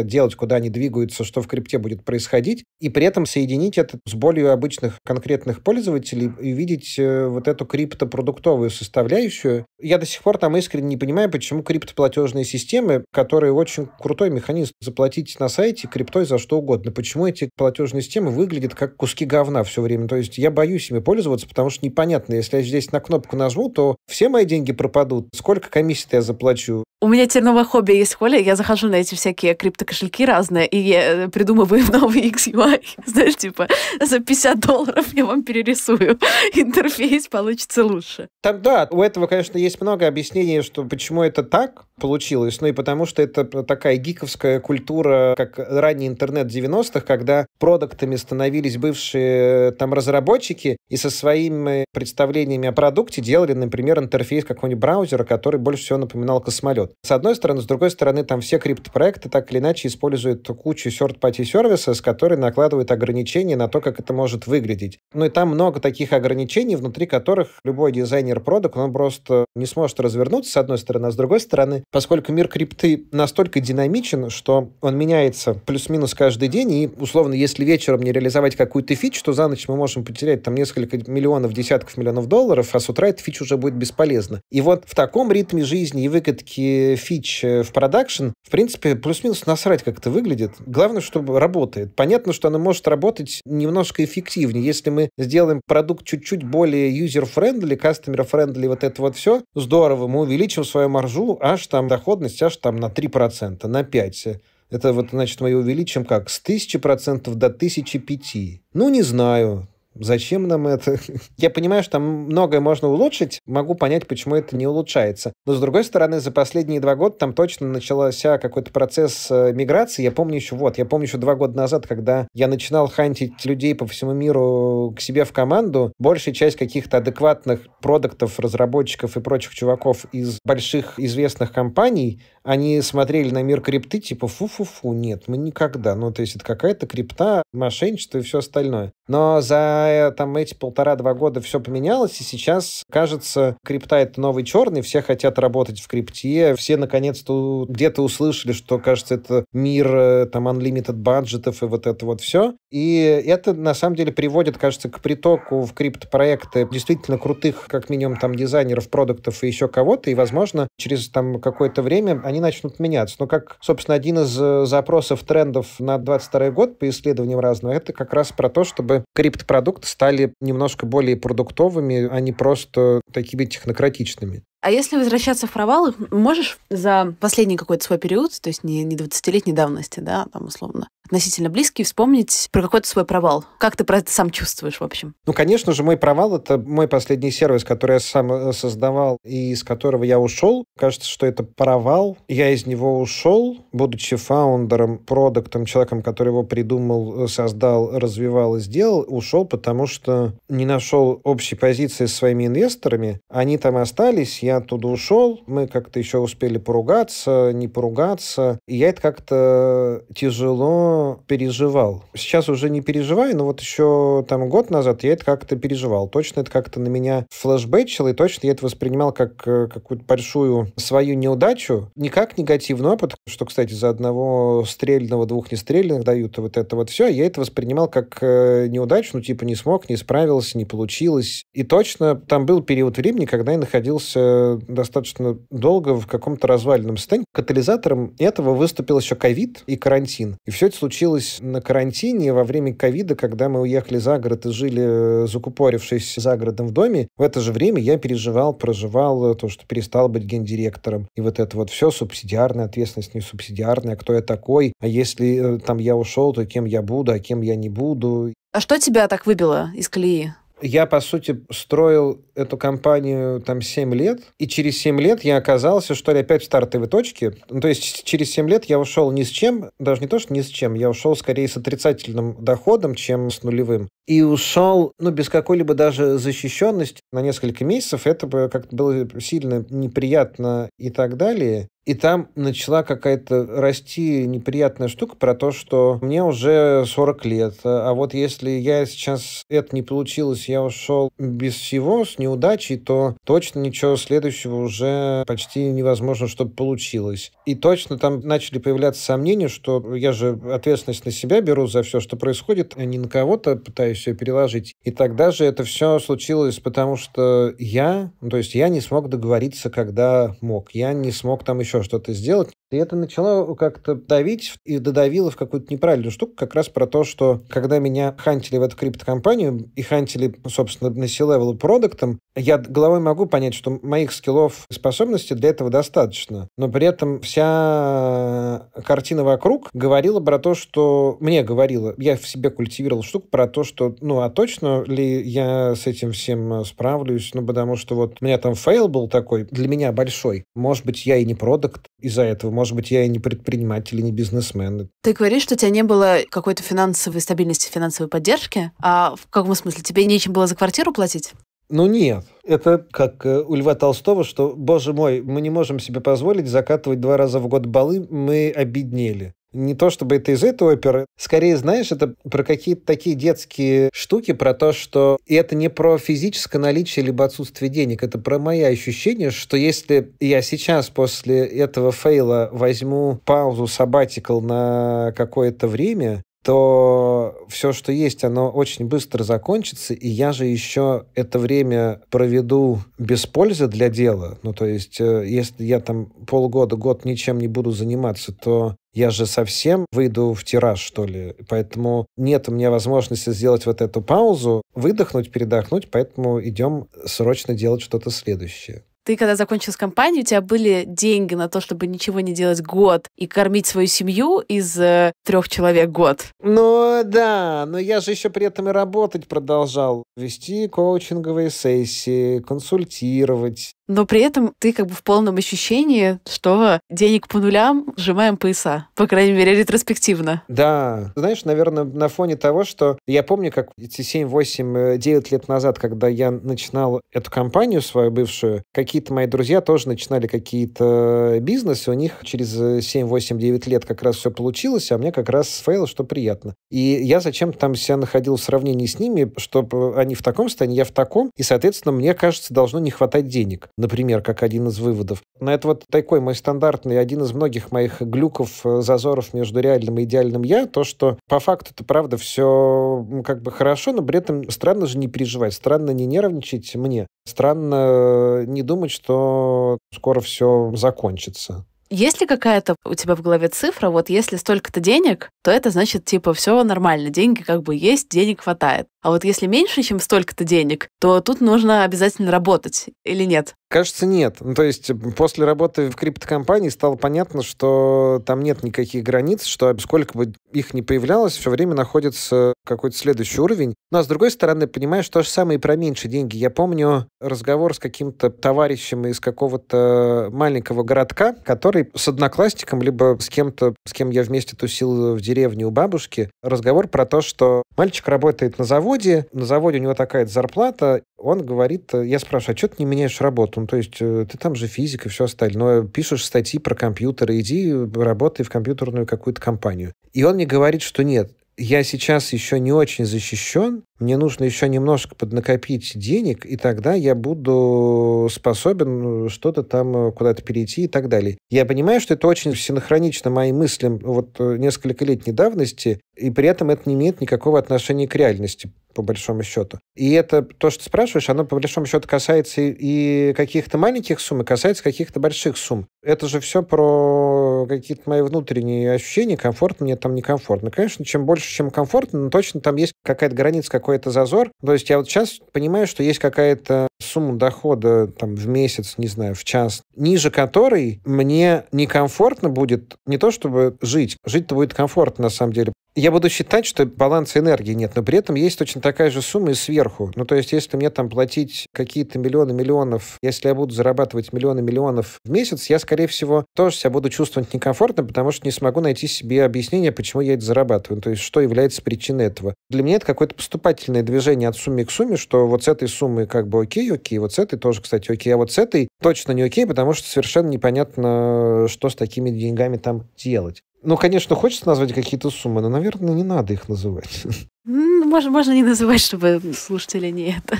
[SPEAKER 1] делать, куда они двигаются, что в крипте будет происходить, и при этом соединить это с болью обычных конкретных пользователей и видеть вот эту криптопродуктовую составляющую. Я до сих пор там искренне не понимаю, почему криптоплатежные системы, которые очень крутой механизм заплатить на сайте криптой за что угодно. Почему эти платежные системы выглядят как куски говна все время? То есть я боюсь ими пользоваться, потому что непонятно, если я здесь на кнопку нажму, то все мои деньги пропадут. Сколько комиссий я заплачу?
[SPEAKER 2] У меня теперь новое хобби есть, Коля. Я захожу на эти всякие криптокошельки разные, и я придумываю новый XUI. Знаешь, типа, за $50 я вам перерисую. Интерфейс получится лучше.
[SPEAKER 1] Там, да, у этого, конечно, есть много объяснений, что почему это так получилось. Ну и потому что это такая гиковская культура, как ранний интернет 90-х, когда продуктами становились бывшие там разработчики и со своими представлениями о продукте делали, например, интерфейс какого-нибудь браузера, который больше всего напоминал космолет. С одной стороны. С другой стороны, там все криптопроекты так или иначе используют кучу third-party services, которые накладывают ограничения на то, как это может выглядеть. Ну и там много таких ограничений, внутри которых любой дизайнер продукт, он просто не сможет развернуться, с одной стороны. А с другой стороны, поскольку мир крипты настолько динамичен, что он меняется плюс-минус каждый день, и, условно, если вечером не реализовать какую-то фичу, то за ночь мы можем потерять там несколько миллионов, десятков миллионов долларов, а с утра эта фича уже будет бесполезна. И вот в таком ритме жизни и выкатки фич в продакшн, в принципе, плюс-минус насрать, как это выглядит. Главное, чтобы работает. Понятно, что оно может работать немножко эффективнее. Если мы сделаем продукт чуть-чуть более user-friendly, customer-friendly, вот это вот все, здорово, мы увеличим свою маржу, аж там доходность, аж там на 3%, на 5%. Это вот, значит, мы ее увеличим как? С 1000% до 1005. Ну, не знаю. Зачем нам это? Я понимаю, что там многое можно улучшить, могу понять, почему это не улучшается. Но, с другой стороны, за последние 2 года там точно начался какой-то процесс миграции. Я помню еще 2 года назад, когда я начинал хантить людей по всему миру к себе в команду, большая часть каких-то адекватных продуктов, разработчиков и прочих чуваков из больших известных компаний, они смотрели на мир крипты, типа, фу-фу-фу, нет, мы никогда. Ну, то есть это какая-то крипта, мошенничество и все остальное. Но за там эти 1,5-2 года все поменялось, и сейчас, кажется, крипта — это новый черный, все хотят работать в крипте, все наконец-то где-то услышали, что, кажется, это мир там unlimited баджетов и вот это вот все. И это, на самом деле, приводит, кажется, к притоку в криптопроекты действительно крутых, как минимум, там, дизайнеров, продуктов и еще кого-то, и, возможно, через там какое-то время они начнут меняться. Но как, собственно, один из запросов трендов на 22 год по исследованиям разным, это как раз про то, чтобы криптопродукты стали немножко более продуктовыми, а не просто такими технократичными.
[SPEAKER 2] А если возвращаться в провалы, можешь за последний какой-то свой период, то есть не 20-летней давности, да, там условно, относительно близкий, вспомнить про какой-то свой провал? Как ты про это сам чувствуешь, в общем?
[SPEAKER 1] Ну, конечно же, мой провал — это мой последний сервис, который я сам создавал и из которого я ушел. Кажется, что это провал. Я из него ушел, будучи фаундером, продуктом, человеком, который его придумал, создал, развивал и сделал, ушел, потому что не нашел общей позиции с своими инвесторами. Они там остались, я оттуда ушел, мы как-то еще успели поругаться, не поругаться, и я это как-то тяжело переживал. Сейчас уже не переживаю, но вот еще там год назад я это как-то переживал. Точно это как-то на меня флешбэчило, и точно я это воспринимал как какую-то большую свою неудачу, не как негативный опыт, что, кстати, за одного стрельного, 2 нестрельных дают, и вот это вот все. Я это воспринимал как неудачу, ну, типа, не смог, не справился, не получилось. И точно там был период времени, когда я находился достаточно долго в каком-то разваленном состоянии. Катализатором этого выступил еще ковид и карантин. И все это случилось на карантине во время ковида, когда мы уехали за город и жили, закупорившись за городом в доме. В это же время я проживал то, что перестал быть гендиректором. И вот это вот все, субсидиарная ответственность, не субсидиарная, кто я такой, а если там я ушел, то кем я буду, а кем я не буду.
[SPEAKER 2] А что тебя так выбило из колеи?
[SPEAKER 1] Я, по сути, строил эту компанию там 7 лет, и через 7 лет я оказался, что ли, опять в стартовой точке. Ну, то есть через 7 лет я ушел ни с чем, даже не то, что ни с чем, я ушел скорее с отрицательным доходом, чем с нулевым. И ушел, ну, без какой-либо даже защищенности на несколько месяцев. Это бы как-то было сильно неприятно и так далее. И там начала какая-то расти неприятная штука про то, что мне уже 40 лет. А вот если я сейчас это не получилось, я ушел без всего, с неудачей, то точно ничего следующего уже почти невозможно, чтобы получилось. И точно там начали появляться сомнения, что я же ответственность на себя беру за все, что происходит, а не на кого-то пытаюсь все переложить. И тогда же это все случилось, потому что я не смог договориться, когда мог. Я не смог там еще что-то сделать. И это начало как-то давить и додавило в какую-то неправильную штуку, как раз про то, что когда меня хантили в эту криптокомпанию и хантили, собственно, на C-level продуктом, я головой могу понять, что моих скиллов и способностей для этого достаточно. Но при этом вся картина вокруг говорила про то, что... Мне говорила, я в себе культивировал штуку про то, что, а точно ли я с этим всем справлюсь? Потому что вот у меня там фейл был такой, для меня большой. Может быть, я и не продукт из-за этого. Может быть, я и не предприниматель, и не бизнесмен. Ты
[SPEAKER 2] говоришь, что у тебя не было какой-то финансовой стабильности, финансовой поддержки. А в каком смысле? Тебе нечем было за квартиру платить?
[SPEAKER 1] Нет. Это как у Льва Толстого, что, боже мой, мы не можем себе позволить закатывать 2 раза в год балы, мы обеднели. Не то чтобы это из этой оперы. Скорее, знаешь, это про какие-то такие детские штуки, про то, что... И это не про физическое наличие либо отсутствие денег. Это про мои ощущения, что если я сейчас после этого фейла возьму паузу, сабатикл на какое-то время, то все, что есть, оно очень быстро закончится, и я же еще это время проведу без пользы для дела. То есть, если я там полгода, год ничем не буду заниматься, то я же совсем выйду в тираж, что ли. Поэтому нет у меня возможности сделать вот эту паузу, выдохнуть, передохнуть, поэтому идем срочно делать что-то следующее.
[SPEAKER 2] ты когда закончил с компанией, у тебя были деньги на то, чтобы ничего не делать год и кормить свою семью из 3 человек год.
[SPEAKER 1] Ну да, но я же еще при этом и работать продолжал. Вести коучинговые сессии, консультировать.
[SPEAKER 2] Но при этом ты как бы в полном ощущении, что денег по нулям, сжимаем пояса. По крайней мере, ретроспективно.
[SPEAKER 1] Да. Знаешь, наверное, на фоне того, что я помню, как эти 7, 8, 9 лет назад, когда я начинал эту компанию свою бывшую, какие-то мои друзья тоже начинали какие-то бизнесы, у них через 7, 8, 9 лет как раз все получилось, а мне как раз фейл, что приятно. И я зачем-то там себя находил в сравнении с ними, чтобы они в таком состоянии, я в таком, и, соответственно, мне кажется, должно не хватать денег. Например, как один из выводов. Но это вот такой мой стандартный, один из многих моих глюков, зазоров между реальным и идеальным я, то, что по факту это правда все как бы хорошо, но при этом странно же не переживать, странно не нервничать мне, странно не думать, что скоро все закончится.
[SPEAKER 2] Есть ли какая-то у тебя в голове цифра, вот если столько-то денег, то это значит, типа, все нормально, деньги как бы есть, денег хватает. А вот если меньше, чем столько-то денег, то тут нужно обязательно работать или нет?
[SPEAKER 1] Кажется, нет. Ну, то есть после работы в криптокомпании стало понятно, что там нет никаких границ, что сколько бы их ни появлялось, все время находится какой-то следующий уровень. Но, с другой стороны, понимаешь, то же самое и про меньшие деньги. Я помню разговор с каким-то товарищем из какого-то маленького городка, который с одноклассником, либо с кем-то, с кем я вместе тусил в деревне у бабушки, разговор про то, что мальчик работает на заводе у него такая-то зарплата, он говорит, я спрашиваю, а что ты не меняешь работу? Ну, то есть ты там же физик и все остальное, пишешь статьи про компьютеры, иди работай в компьютерную какую-то компанию. И он мне говорит, что нет, я сейчас еще не очень защищен, мне нужно еще немножко поднакопить денег, и тогда я буду способен что-то там куда-то перейти и так далее. Я понимаю, что это очень синхронично моим мыслям вот нескольколетней давности, и при этом это не имеет никакого отношения к реальности, по большому счету. И это, то, что ты спрашиваешь, оно, по большому счету, касается и каких-то маленьких сумм, и касается каких-то больших сумм. Это же все про какие-то мои внутренние ощущения, комфортно мне там, некомфортно. Конечно, чем больше, чем комфортно, но точно там есть какая-то граница, какой-то зазор. То есть я вот сейчас понимаю, что есть какая-то сумма дохода там в месяц, не знаю, в час, ниже которой мне некомфортно будет не то чтобы жить. Жить-то будет комфортно, на самом деле. Я буду считать, что баланса энергии нет, но при этом есть точно такая же сумма и сверху. Ну, то есть, если мне там платить какие-то миллионы миллионов, если я буду зарабатывать миллионы миллионов в месяц, я, скорее всего, тоже себя буду чувствовать некомфортно, потому что не смогу найти себе объяснение, почему я это зарабатываю. То есть, что является причиной этого. Для меня это какое-то поступательное движение от суммы к сумме, что вот с этой суммы как бы окей, вот с этой тоже, кстати, окей, а вот с этой точно не окей, потому что совершенно непонятно, что с такими деньгами там делать. Ну, конечно, хочется назвать какие-то суммы, но, наверное, не надо их называть.
[SPEAKER 2] Можно не называть, чтобы слушатели не это.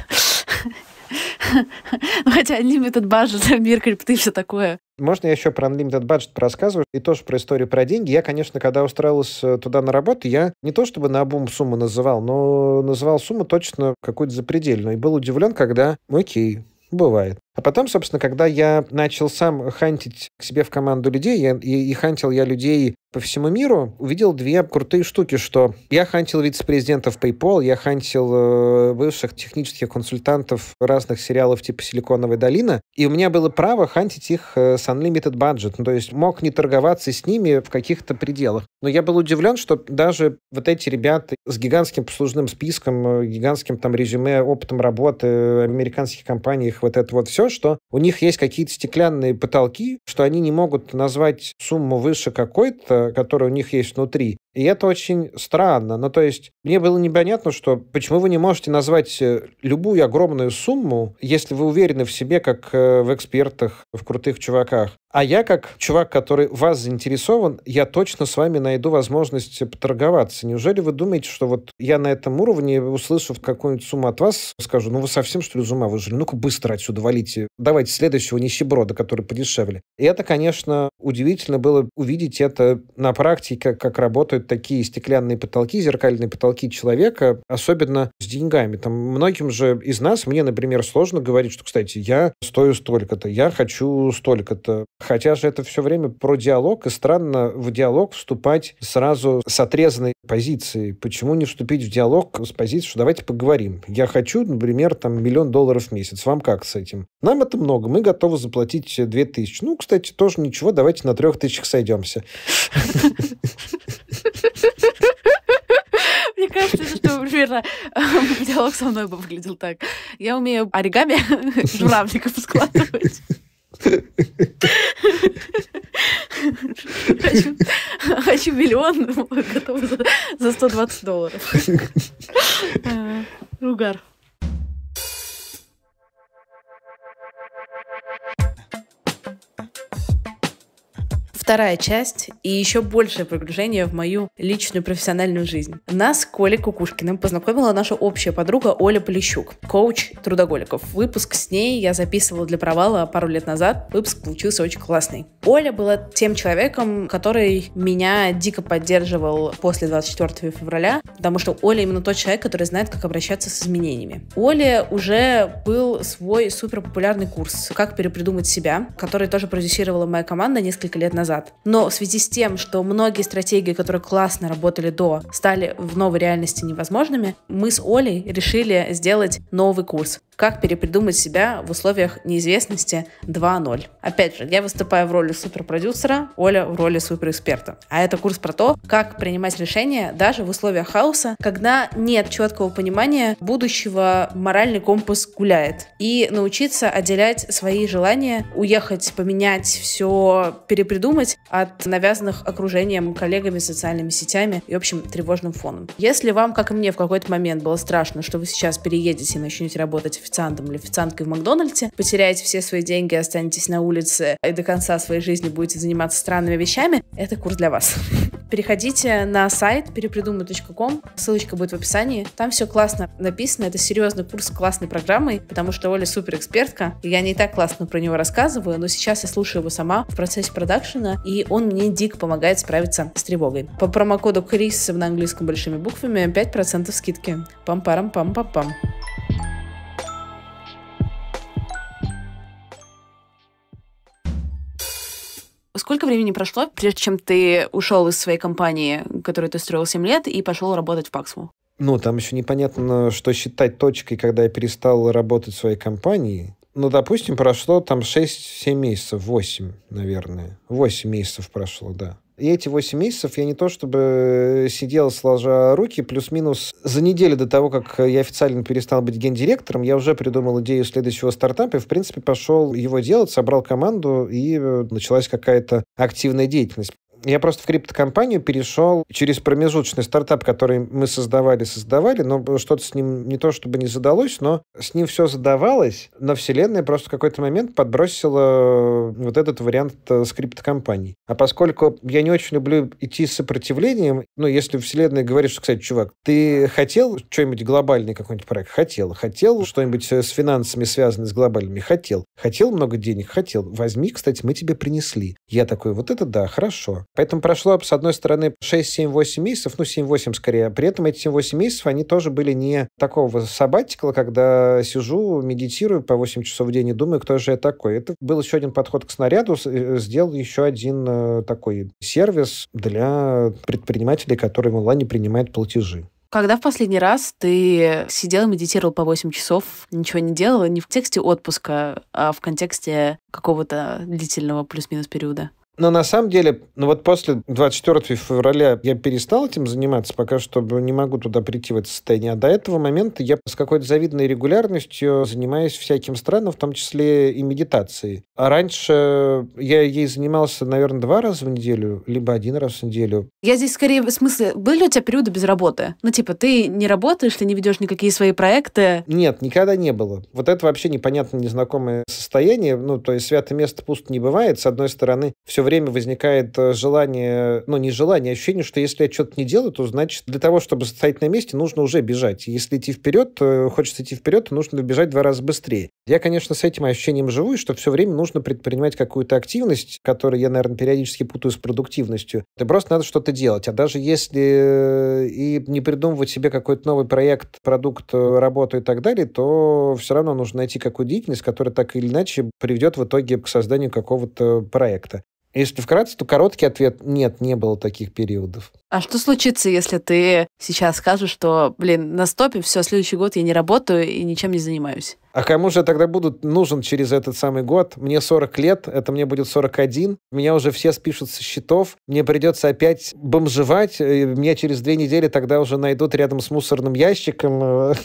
[SPEAKER 2] Хотя Unlimited Budget, мир крипты, все такое.
[SPEAKER 1] Можно я еще про Unlimited Budget рассказываю? И тоже про историю про деньги. Я, конечно, когда устраивался туда на работу, я не то чтобы наобум сумму называл, но называл сумму точно какую-то запредельную. И был удивлен, когда, окей, бывает. А потом, собственно, когда я начал сам хантить к себе в команду людей, и хантил я людей по всему миру, увидел две крутые штуки, что я хантил вице-президентов PayPal, я хантил бывших технических консультантов разных сериалов типа «Силиконовая долина», и у меня было право хантить их с Unlimited Budget, ну, то есть мог не торговаться с ними в каких-то пределах. Но я был удивлен, что даже вот эти ребята с гигантским послужным списком, гигантским там резюме, опытом работы в американских компаниях, вот это вот все, что у них есть какие-то стеклянные потолки, что они не могут назвать сумму выше какой-то, которая у них есть внутри. И это очень странно. Ну, то есть, мне было непонятно, что почему вы не можете назвать любую огромную сумму, если вы уверены в себе, как в экспертах, в крутых чуваках. А я, как чувак, который в вас заинтересован, я точно с вами найду возможность поторговаться. Неужели вы думаете, что вот я на этом уровне, услышав какую-нибудь сумму от вас, скажу, ну вы совсем, что ли, из ума выжили? Ну-ка быстро отсюда валите. Давайте следующего нищеброда, который подешевле. И это, конечно, удивительно было увидеть это на практике, как работают такие стеклянные потолки, зеркальные потолки человека, особенно с деньгами. Там многим же из нас, мне, например, сложно говорить, что, кстати, я стою столько-то, я хочу столько-то. Хотя же это все время про диалог, и странно в диалог вступать сразу с отрезанной позиции. Почему не вступить в диалог с позиции, что давайте поговорим? Я хочу, например, там $1 000 000 в месяц. Вам как с этим? Нам это много, мы готовы заплатить 2000. Ну, кстати, тоже ничего, давайте на 3000 сойдемся.
[SPEAKER 2] Мне кажется, что примерно диалог со мной бы выглядел так. Я умею оригами журавликов складывать. Хочу $1 000 000, готова за $120. Угар. Вторая часть и еще большее погружение в мою личную профессиональную жизнь. Нас с Колей Кукушкиным познакомила наша общая подруга Оля Полищук, коуч трудоголиков. Выпуск с ней я записывала для провала пару лет назад. Выпуск получился очень классный. Оля была тем человеком, который меня дико поддерживал после 24 февраля, потому что Оля именно тот человек, который знает, как обращаться с изменениями. У Оли уже был свой суперпопулярный курс «Как перепридумать себя», который тоже продюсировала моя команда несколько лет назад. Но в связи с тем, что многие стратегии, которые классно работали до, стали в новой реальности невозможными, мы с Олей решили сделать новый курс «Как перепридумать себя в условиях неизвестности 2.0». Опять же, я выступаю в роли суперпродюсера, Оля в роли суперэксперта. А это курс про то, как принимать решения даже в условиях хаоса, когда нет четкого понимания будущего, моральный компас гуляет. И научиться отделять свои желания, уехать, поменять все, перепридумать от навязанных окружением, коллегами, социальными сетями и общим тревожным фоном. Если вам, как и мне, в какой-то момент было страшно, что вы сейчас переедете и начнете работать официантом или официанткой в Макдональдсе, потеряете все свои деньги, останетесь на улице и до конца своей жизни будете заниматься странными вещами, это курс для вас. Переходите на сайт перепридумай.com, ссылочка будет в описании. Там все классно написано, это серьезный курс с классной программой, потому что Оля суперэкспертка, и я не так классно про него рассказываю, но сейчас я слушаю его сама в процессе продакшена, и он мне дико помогает справиться с тревогой. По промокоду Крис на английском большими буквами 5% скидки. Пам-парам-пам-пам-пам. Сколько времени прошло, прежде чем ты ушел из своей компании, которую ты строил 7 лет, и пошел работать в Paxful?
[SPEAKER 1] Ну, там еще непонятно, что считать точкой, когда я перестал работать в своей компании. Ну, допустим, прошло там 6-7 месяцев, 8, наверное. 8 месяцев прошло, да. И эти 8 месяцев я не то чтобы сидел, сложа руки, плюс-минус за неделю до того, как я официально перестал быть гендиректором, я уже придумал идею следующего стартапа и, в принципе, пошел его делать, собрал команду, и началась какая-то активная деятельность. Я просто в криптокомпанию перешел через промежуточный стартап, который мы создавали, но что-то с ним не то чтобы не задалось, но с ним все задавалось, но вселенная просто в какой-то момент подбросила вот этот вариант с криптокомпанией. А поскольку я не очень люблю идти с сопротивлением, ну, если вселенная говорит, что, кстати, чувак, ты хотел что-нибудь глобальный какой-нибудь проект? Хотел. Хотел что-нибудь с финансами связанное с глобальными? Хотел. Хотел много денег? Хотел. Возьми, кстати, мы тебе принесли. Я такой, вот это да, хорошо. Поэтому прошло, с одной стороны, 6, 7, 8 месяцев, ну, 7-8 скорее. При этом эти 7-8 месяцев, они тоже были не такого сабатикала, когда сижу, медитирую по 8 часов в день и думаю, кто же я такой. Это был еще один подход к снаряду, сделал еще один такой сервис для предпринимателей, которые в онлайне принимают платежи.
[SPEAKER 2] Когда в последний раз ты сидел и медитировал по 8 часов, ничего не делал, не в контексте отпуска, а в контексте какого-то длительного плюс-минус периода?
[SPEAKER 1] Но на самом деле, ну вот после 24 февраля я перестал этим заниматься, пока что не могу туда прийти в это состояние. А до этого момента я с какой-то завидной регулярностью занимаюсь всяким странным, в том числе и медитацией. А раньше я ей занимался, наверное, 2 раза в неделю, либо 1 раз в неделю.
[SPEAKER 2] Я здесь скорее в смысле, были у тебя периоды без работы? Ну, типа, ты не работаешь, ты не ведешь никакие свои проекты?
[SPEAKER 1] Нет, никогда не было. Вот это вообще непонятно незнакомое состояние. Ну, то есть святое место пусто не бывает. С одной стороны, все время возникает желание, ну, не желание, а ощущение, что если я что-то не делаю, то, значит, для того, чтобы стоять на месте, нужно уже бежать. Если идти вперед, хочется идти вперед, то нужно бежать 2 раза быстрее. Я, конечно, с этим ощущением живу, и что все время нужно предпринимать какую-то активность, которую я, наверное, периодически путаю с продуктивностью. И просто надо что-то делать. А даже если и не придумывать себе какой-то новый проект, продукт, работу и так далее, то все равно нужно найти какую-то деятельность, которая так или иначе приведет в итоге к созданию какого-то проекта. Если вкратце, то короткий ответ — нет, не было таких периодов.
[SPEAKER 2] А что случится, если ты сейчас скажешь, что, на стопе, все, следующий год я не работаю и ничем не занимаюсь?
[SPEAKER 1] А кому же я тогда буду нужен через этот самый год? Мне 40 лет, это мне будет 41, меня уже все спишут со счетов, мне придется опять бомжевать, и меня через 2 недели тогда уже найдут рядом с мусорным ящиком.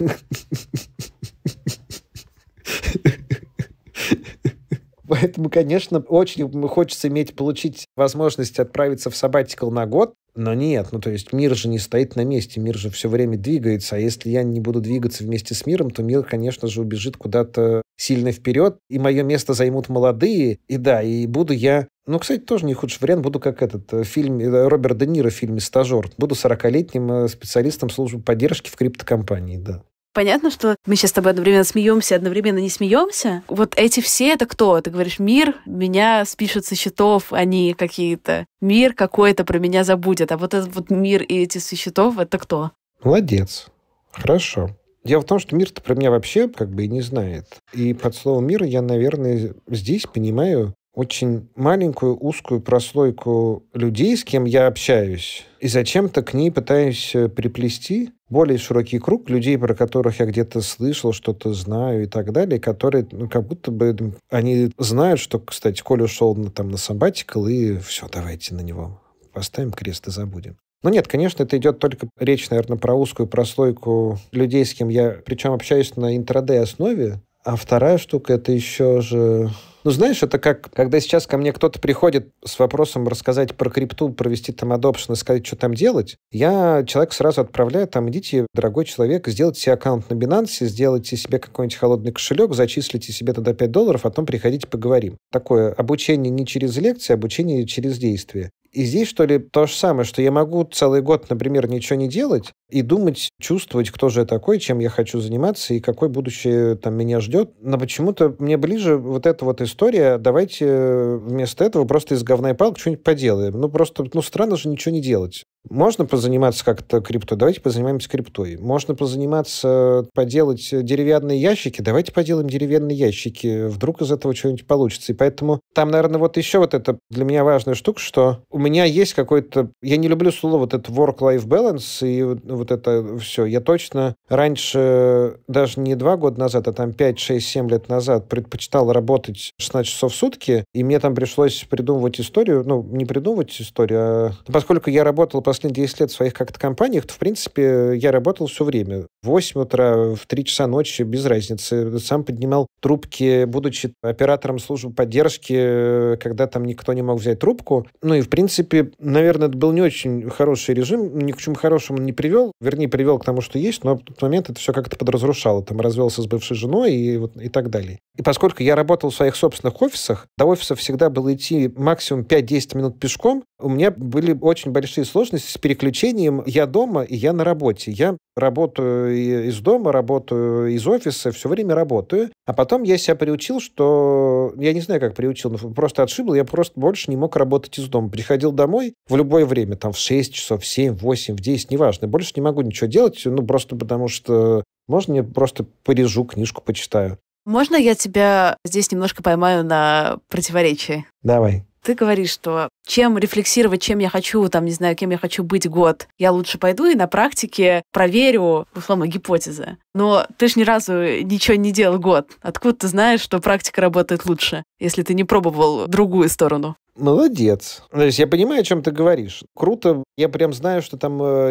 [SPEAKER 1] Поэтому, конечно, очень хочется получить возможность отправиться в сабатикл на год, но нет, то есть мир же не стоит на месте, мир же все время двигается, а если я не буду двигаться вместе с миром, то мир, конечно же, убежит куда-то сильно вперед, и мое место займут молодые, и да, и буду я... кстати, тоже не худший вариант, буду как фильм Роберт Де Ниро в фильме «Стажер», буду 40-летним специалистом службы поддержки в криптокомпании, да.
[SPEAKER 2] Понятно, что мы сейчас с тобой одновременно смеемся, одновременно не смеемся. Вот эти все — это кто? Ты говоришь, мир меня спишет со счетов, они какие-то. Мир какой-то про меня забудет. А вот этот вот мир и эти со счетов — это кто?
[SPEAKER 1] Молодец. Хорошо. Дело в том, что мир-то про меня вообще и не знает. И под словом «мир» я, наверное, здесь понимаю очень маленькую, узкую прослойку людей, с кем я общаюсь, и зачем-то к ней пытаюсь приплести более широкий круг людей, про которых я где-то слышал, что-то знаю и так далее, которые, как будто бы они знают, что, кстати, Коля ушел на сабатикл, и все, давайте на него поставим крест и забудем. Но нет, конечно, это идет только речь, наверное, про узкую прослойку людей, с кем я, причем общаюсь на интрадей-основе. А вторая штука — это еще же... знаешь, это как, когда сейчас ко мне кто-то приходит с вопросом рассказать про крипту, провести там адопшн и сказать, что там делать, я человека сразу отправляю, идите, дорогой человек, сделайте себе аккаунт на Binance, сделайте себе какой-нибудь холодный кошелек, зачислите себе туда $5, а потом приходите, поговорим. Такое обучение не через лекции, обучение через действие. И здесь, что ли, то же самое, что я могу целый год, например, ничего не делать и думать, чувствовать, кто же я такой, чем я хочу заниматься и какое будущее меня ждет. Но почему-то мне ближе вот эта вот история, давайте вместо этого просто из говна и палок что-нибудь поделаем. Просто странно же ничего не делать. Можно позаниматься как-то криптой? Давайте позанимаемся криптой. Можно позаниматься, поделать деревянные ящики? Давайте поделаем деревянные ящики. Вдруг из этого что-нибудь получится. И поэтому там, наверное, вот еще это для меня важная штука, что у меня есть какой-то... Я не люблю слово вот это work-life balance и вот это все. Я точно раньше, даже не 2 года назад, а 5, 6, 7 лет назад предпочитал работать 16 часов в сутки, и мне пришлось придумывать историю, не придумывать историю, а поскольку я работал последние 10 лет в своих как-то компаниях, то, в принципе, я работал все время. В 8 утра, в 3 часа ночи, без разницы. Сам поднимал трубки, будучи оператором службы поддержки, когда никто не мог взять трубку. И, в принципе, наверное, это был не очень хороший режим, ни к чему хорошему не привел. Вернее, привел к тому, что есть, но в тот момент это все как-то подразрушало. Развелся с бывшей женой и так далее. И поскольку я работал в своих собственных офисах, до офиса всегда было идти максимум 5-10 минут пешком, у меня были очень большие сложности с переключением «я дома» и «я на работе». Я работаю из дома, работаю из офиса, все время работаю. А потом я себя приучил, что... Я не знаю, как приучил, но просто отшибло. Я просто больше не мог работать из дома. Приходил домой в любое время, в 6 часов, в 7, в 8, в 10, неважно. Больше не могу ничего делать, просто потому что... Можно я просто порежу, книжку почитаю?
[SPEAKER 2] Можно я тебя здесь немножко поймаю на противоречии?
[SPEAKER 1] Давай.
[SPEAKER 2] Ты говоришь, что чем рефлексировать, чем я хочу, не знаю, кем я хочу быть год, я лучше пойду и на практике проверю, условно, гипотезы. Но ты ж ни разу ничего не делал год. Откуда ты знаешь, что практика работает лучше, если ты не пробовал другую сторону?
[SPEAKER 1] Молодец. То есть я понимаю, о чем ты говоришь. Круто. Я прям знаю, что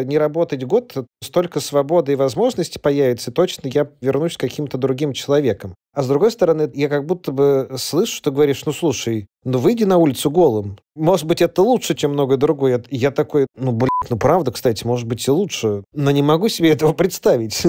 [SPEAKER 1] не работать год, столько свободы и возможностей появится, и точно я вернусь к каким-то другим человеком. А с другой стороны, я как будто бы слышу, что говоришь, ну, слушай, ну, выйди на улицу голым. Может быть, это лучше, чем многое другое. Я такой, ну, блядь, ну, правда, кстати, может быть и лучше. Но не могу себе этого представить.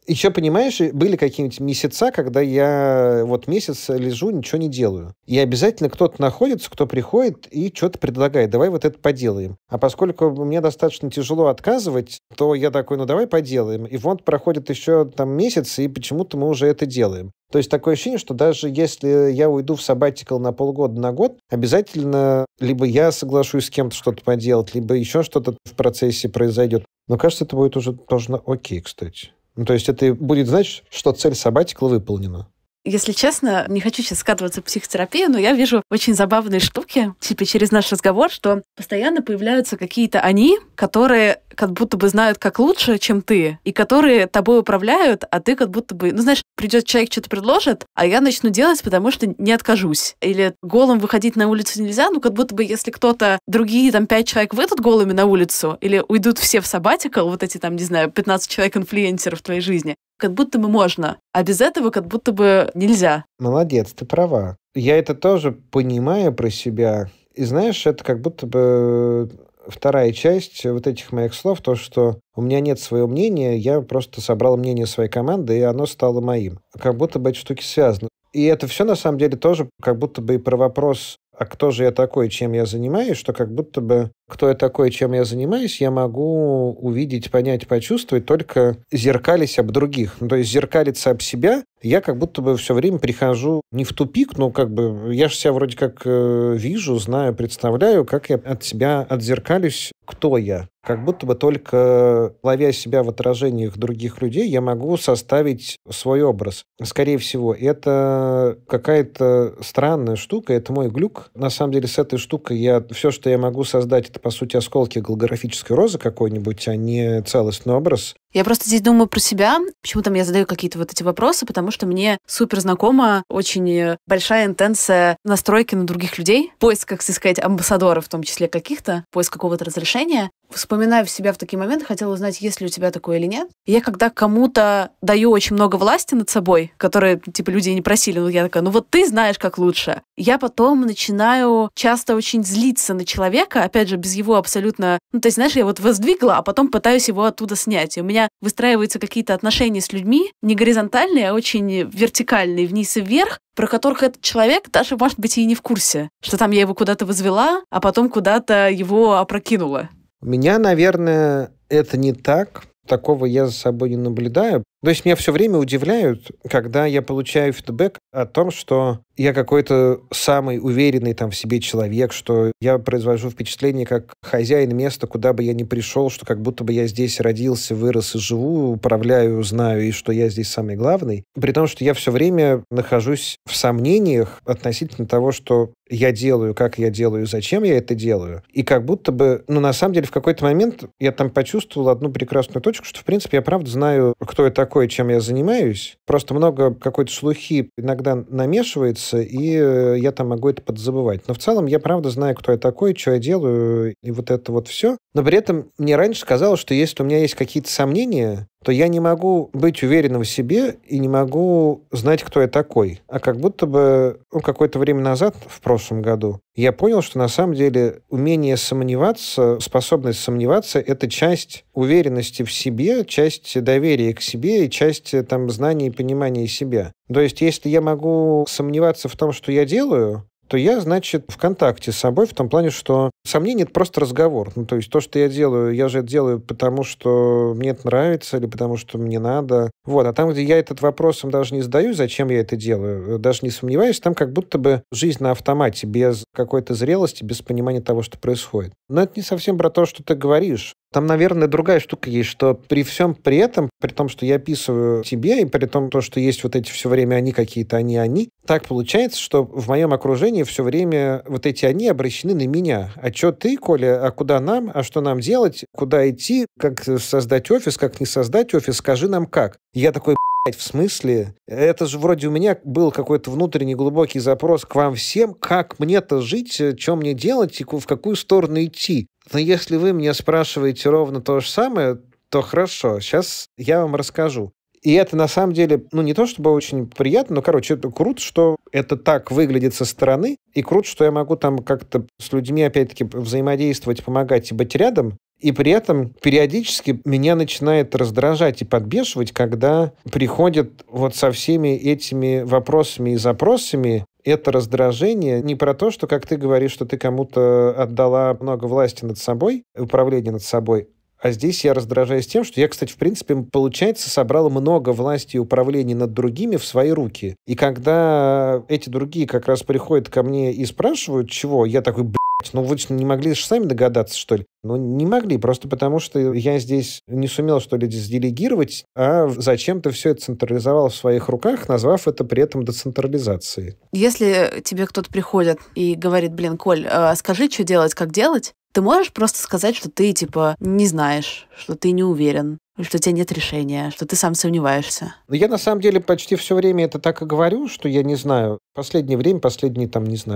[SPEAKER 1] Еще, понимаешь, были какие-нибудь месяца, когда я вот месяц лежу, ничего не делаю. И обязательно кто-то находится, кто приходит и что-то предлагает. Давай вот это поделаем. А поскольку мне достаточно тяжело отказывать, то я такой, ну, давай поделаем. И вот проходит еще там месяц, и почему-то мы уже это делаем. То есть такое ощущение, что даже если я уйду в sabbatical на полгода, на год, обязательно либо я соглашусь с кем-то что-то поделать, либо еще что-то в процессе произойдет. Но кажется, это будет уже тоже окей, кстати. Ну, то есть это будет значить, что цель sabbatical выполнена.
[SPEAKER 2] Если честно, не хочу сейчас скатываться в психотерапию, но я вижу очень забавные штуки, типа через наш разговор, что постоянно появляются какие-то они, которые как будто бы знают, как лучше, чем ты, и которые тобой управляют, а ты как будто бы, ну, знаешь, придет человек, что-то предложит, а я начну делать, потому что не откажусь. Или голым выходить на улицу нельзя, ну, как будто бы если кто-то, другие там 5 человек выйдут голыми на улицу, или уйдут все в sabbatical, вот эти там, не знаю, 15 человек-инфлюенсеров в твоей жизни, как будто бы можно, а без этого как будто бы нельзя.
[SPEAKER 1] Молодец, ты права. Я это тоже понимаю про себя. И знаешь, это как будто бы вторая часть вот этих моих слов, то, что у меня нет своего мнения, я просто собрал мнение своей команды, и оно стало моим. Как будто бы эти штуки связаны. И это все, на самом деле, тоже как будто бы и про вопрос, а кто же я такой, чем я занимаюсь, что как будто бы кто я такой, чем я занимаюсь, я могу увидеть, понять, почувствовать, только зеркались об других. Ну, то есть зеркалиться об себя, я как будто бы все время прихожу не в тупик, но как бы я же себя вроде как вижу, знаю, представляю, как я от себя отзеркалюсь, кто я. Как будто бы только ловя себя в отражениях других людей, я могу составить свой образ. Скорее всего, это какая-то странная штука, это мой глюк. На самом деле, с этой штукой все, что я могу создать, это, по сути, осколки голографической розы какой-нибудь, а не целостный образ.
[SPEAKER 2] Я просто здесь думаю про себя. Почему там я задаю какие-то вот эти вопросы? Потому что мне супер знакома очень большая интенция настройки на других людей. Поиск, как сказать, амбассадоров, в том числе каких-то. Поиск какого-то разрешения. Вспоминаю себя в такие моменты, хотела узнать, есть ли у тебя такое или нет. Я когда кому-то даю очень много власти над собой, которые, типа, люди и не просили, но я такая, ну вот ты знаешь, как лучше. Я потом начинаю часто очень злиться на человека, опять же, без его абсолютно... Ну, то есть, знаешь, я вот воздвигла, а потом пытаюсь его оттуда снять. И у меня выстраиваются какие-то отношения с людьми, не горизонтальные, а очень вертикальные, вниз и вверх, про которых этот человек даже, может быть, и не в курсе, что там я его куда-то возвела, а потом куда-то его опрокинула.
[SPEAKER 1] У меня, наверное, это не так. Такого я за собой не наблюдаю. То есть меня все время удивляют, когда я получаю фидбэк о том, что я какой-то самый уверенный там в себе человек, что я произвожу впечатление как хозяин места, куда бы я ни пришел, что как будто бы я здесь родился, вырос и живу, управляю, знаю, и что я здесь самый главный. При том, что я все время нахожусь в сомнениях относительно того, что я делаю, как я делаю, зачем я это делаю. И как будто бы, ну, на самом деле, в какой-то момент я там почувствовал одну прекрасную точку, что, в принципе, я правда знаю, кто я такой, чем я занимаюсь. Просто много какой-то шелухи иногда намешивается, и я там могу это подзабывать. Но в целом я правда знаю, кто я такой, что я делаю, и вот это вот все. Но при этом мне раньше казалось, что если у меня есть какие-то сомнения, то я не могу быть уверенным в себе и не могу знать, кто я такой. А как будто бы какое-то время назад, в прошлом году, я понял, что на самом деле умение сомневаться, способность сомневаться — это часть уверенности в себе, часть доверия к себе и часть там знаний и понимания себя. То есть если я могу сомневаться в том, что я делаю, то я, значит, в контакте с собой в том плане, что сомнение — это просто разговор. Ну, то есть то, что я делаю, я же это делаю потому, что мне это нравится или потому, что мне надо. Вот. А там, где я этот вопросом даже не задаю, зачем я это делаю, даже не сомневаюсь, там как будто бы жизнь на автомате, без какой-то зрелости, без понимания того, что происходит. Но это не совсем про то, что ты говоришь. Там, наверное, другая штука есть, что при всем при этом, при том, что я описываю тебе, и при том, что есть вот эти все время они какие-то, они, так получается, что в моем окружении все время вот эти они обращены на меня. А что ты, Коля, а куда нам, а что нам делать, куда идти, как создать офис, как не создать офис, скажи нам как. Я такой, в смысле? Это же вроде у меня был какой-то внутренний глубокий запрос к вам всем, как мне-то жить, что мне делать и в какую сторону идти. Но если вы меня спрашиваете ровно то же самое, то хорошо, сейчас я вам расскажу. И это на самом деле, не то чтобы очень приятно, но, это круто, что это так выглядит со стороны, и круто, что я могу там как-то с людьми, опять-таки, взаимодействовать, помогать и быть рядом. И при этом периодически меня начинает раздражать и подбешивать, когда приходят вот со всеми этими вопросами и запросами. Это раздражение не про то, что, как ты говоришь, что ты кому-то отдала много власти над собой, управления над собой, а здесь я раздражаюсь тем, что я, кстати, в принципе, получается, собрал много власти и управления над другими в свои руки. И когда эти другие как раз приходят ко мне и спрашивают, чего, я такой, вы что, не могли же сами догадаться, что ли? Не могли, просто потому что я здесь не сумел, что ли, сделегировать, а зачем-то все это централизовал в своих руках, назвав это при этом децентрализацией.
[SPEAKER 2] Если тебе кто-то приходит и говорит, Коль, скажи, что делать, как делать, ты можешь просто сказать, что ты, не знаешь, что ты не уверен, что у тебя нет решения, что ты сам сомневаешься?
[SPEAKER 1] Я, на самом деле, почти все время это так и говорю, что я не знаю. Последнее время,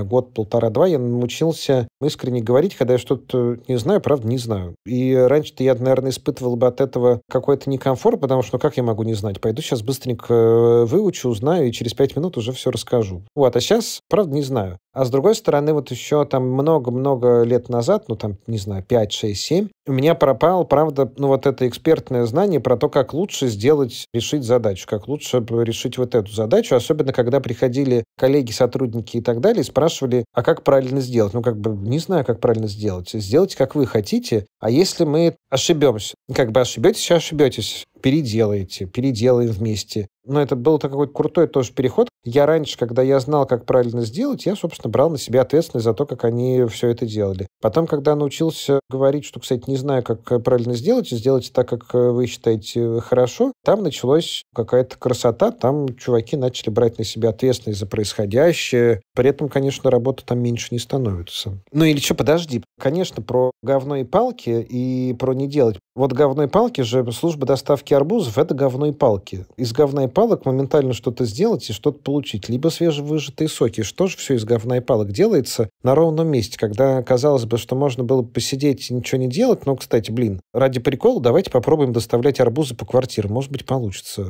[SPEAKER 1] год, полтора-два, я научился искренне говорить, когда я что-то не знаю, правда, не знаю. И раньше-то я, наверное, испытывал бы от этого какой-то некомфорт, потому что, как я могу не знать? Пойду сейчас быстренько выучу, узнаю, и через 5 минут уже все расскажу. А сейчас, правда, не знаю. А с другой стороны, еще много-много лет назад, 5, 6, 7, у меня пропало, правда, это экспертное знание про то, как лучше решить задачу, как лучше решить вот эту задачу, особенно когда приходили коллеги, сотрудники и так далее, спрашивали, а как правильно сделать? Не знаю, как правильно сделать. Сделайте, как вы хотите, а если мы ошибемся? Ошибетесь, переделаем вместе. Это был такой крутой тоже переход. Я раньше, когда я знал, как правильно сделать, я, собственно, брал на себя ответственность за то, как они все это делали. Потом, когда научился говорить, что, кстати, не знаю, как правильно сделайте так, как вы считаете хорошо, там началась какая-то красота, там чуваки начали брать на себя ответственность за происходящее. При этом, конечно, работа там меньше не становится. Подожди. Конечно, про говно и палки и про не делать. Говно и палки же, служба доставки арбузов, это говно и палки. Из говна и палок моментально что-то сделать и что-то получить. Либо свежевыжатые соки. Что же все из говна и палок делается на ровном месте, когда казалось бы, что можно было посидеть и ничего не делать. Кстати, ради прикола давайте попробуем доставлять арбузы по квартирам. Может быть, получится.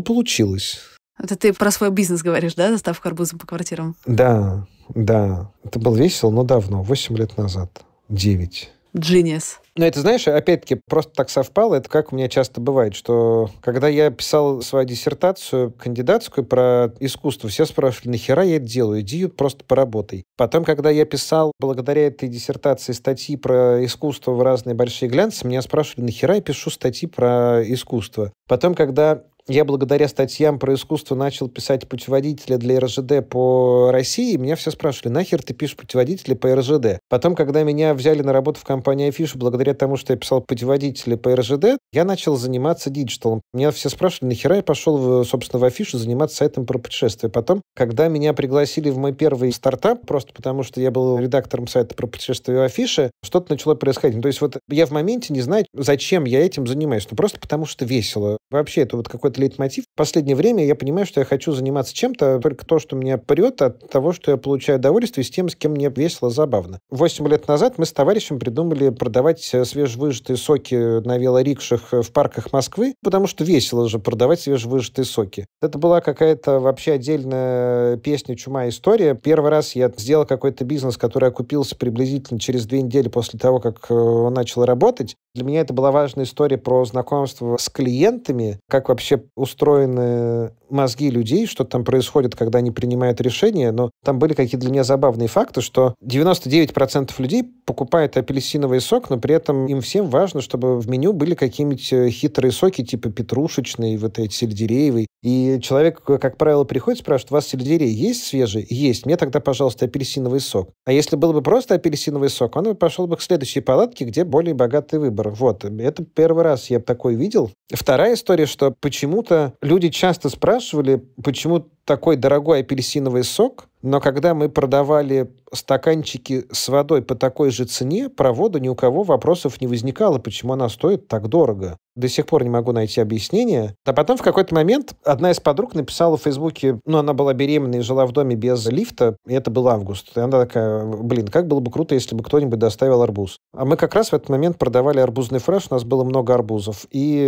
[SPEAKER 1] Получилось.
[SPEAKER 2] Это ты про свой бизнес говоришь, да? Доставка арбузов по квартирам?
[SPEAKER 1] Да. Это было весело, но давно, 8 лет назад. 9.
[SPEAKER 2] Genius.
[SPEAKER 1] Это, знаешь, опять-таки, просто так совпало. Это как у меня часто бывает, что когда я писал свою диссертацию кандидатскую про искусство, все спрашивали, нахера я это делаю? Иди просто поработай. Потом, когда я писал, благодаря этой диссертации, статьи про искусство в разные большие глянцы, меня спрашивали, нахера я пишу статьи про искусство? Потом, когда я благодаря статьям про искусство начал писать путеводители для РЖД по России, меня все спрашивали, нахер ты пишешь путеводители по РЖД? Потом, когда меня взяли на работу в компанию Афиша, благодаря тому, что я писал путеводители по РЖД, я начал заниматься диджиталом. Меня все спрашивали, нахера я пошел, собственно, в Афишу заниматься сайтом про путешествия. Потом, когда меня пригласили в мой первый стартап, просто потому что я был редактором сайта про путешествия в Афише, что-то начало происходить. То есть я в моменте не знаю, зачем я этим занимаюсь. Просто потому что весело. Вообще, это какой-то лейтмотив. В последнее время я понимаю, что я хочу заниматься чем-то, только то, что меня прет от того, что я получаю удовольствие, с тем, с кем мне весело, забавно. 8 лет назад мы с товарищем придумали продавать свежевыжатые соки на велорикшах в парках Москвы, потому что весело же продавать свежевыжатые соки. Это была какая-то вообще отдельная песня, чума, история. Первый раз я сделал какой-то бизнес, который окупился приблизительно через 2 недели после того, как он начал работать. Для меня это была важная история про знакомство с клиентами, как вообще устроены мозги людей, что там происходит, когда они принимают решения. Но там были какие-то для меня забавные факты, что 99% людей покупают апельсиновый сок, но при этом им всем важно, чтобы в меню были какие-нибудь хитрые соки, типа петрушечный, эти сельдереевый. И человек, как правило, приходит, спрашивает, у вас сельдерей есть свежий? Есть. Мне тогда, пожалуйста, апельсиновый сок. А если был бы просто апельсиновый сок, он бы пошел бы к следующей палатке, где более богатый выбор. Это первый раз я такой видел. Вторая история, что почему-то люди часто спрашивали, почему такой дорогой апельсиновый сок, но когда мы продавали стаканчики с водой по такой же цене, про воду ни у кого вопросов не возникало, почему она стоит так дорого. До сих пор не могу найти объяснение. А потом в какой-то момент одна из подруг написала в Фейсбуке, она была беременна и жила в доме без лифта, и это был август. И она такая, как было бы круто, если бы кто-нибудь доставил арбуз. А мы как раз в этот момент продавали арбузный фреш, у нас было много арбузов. И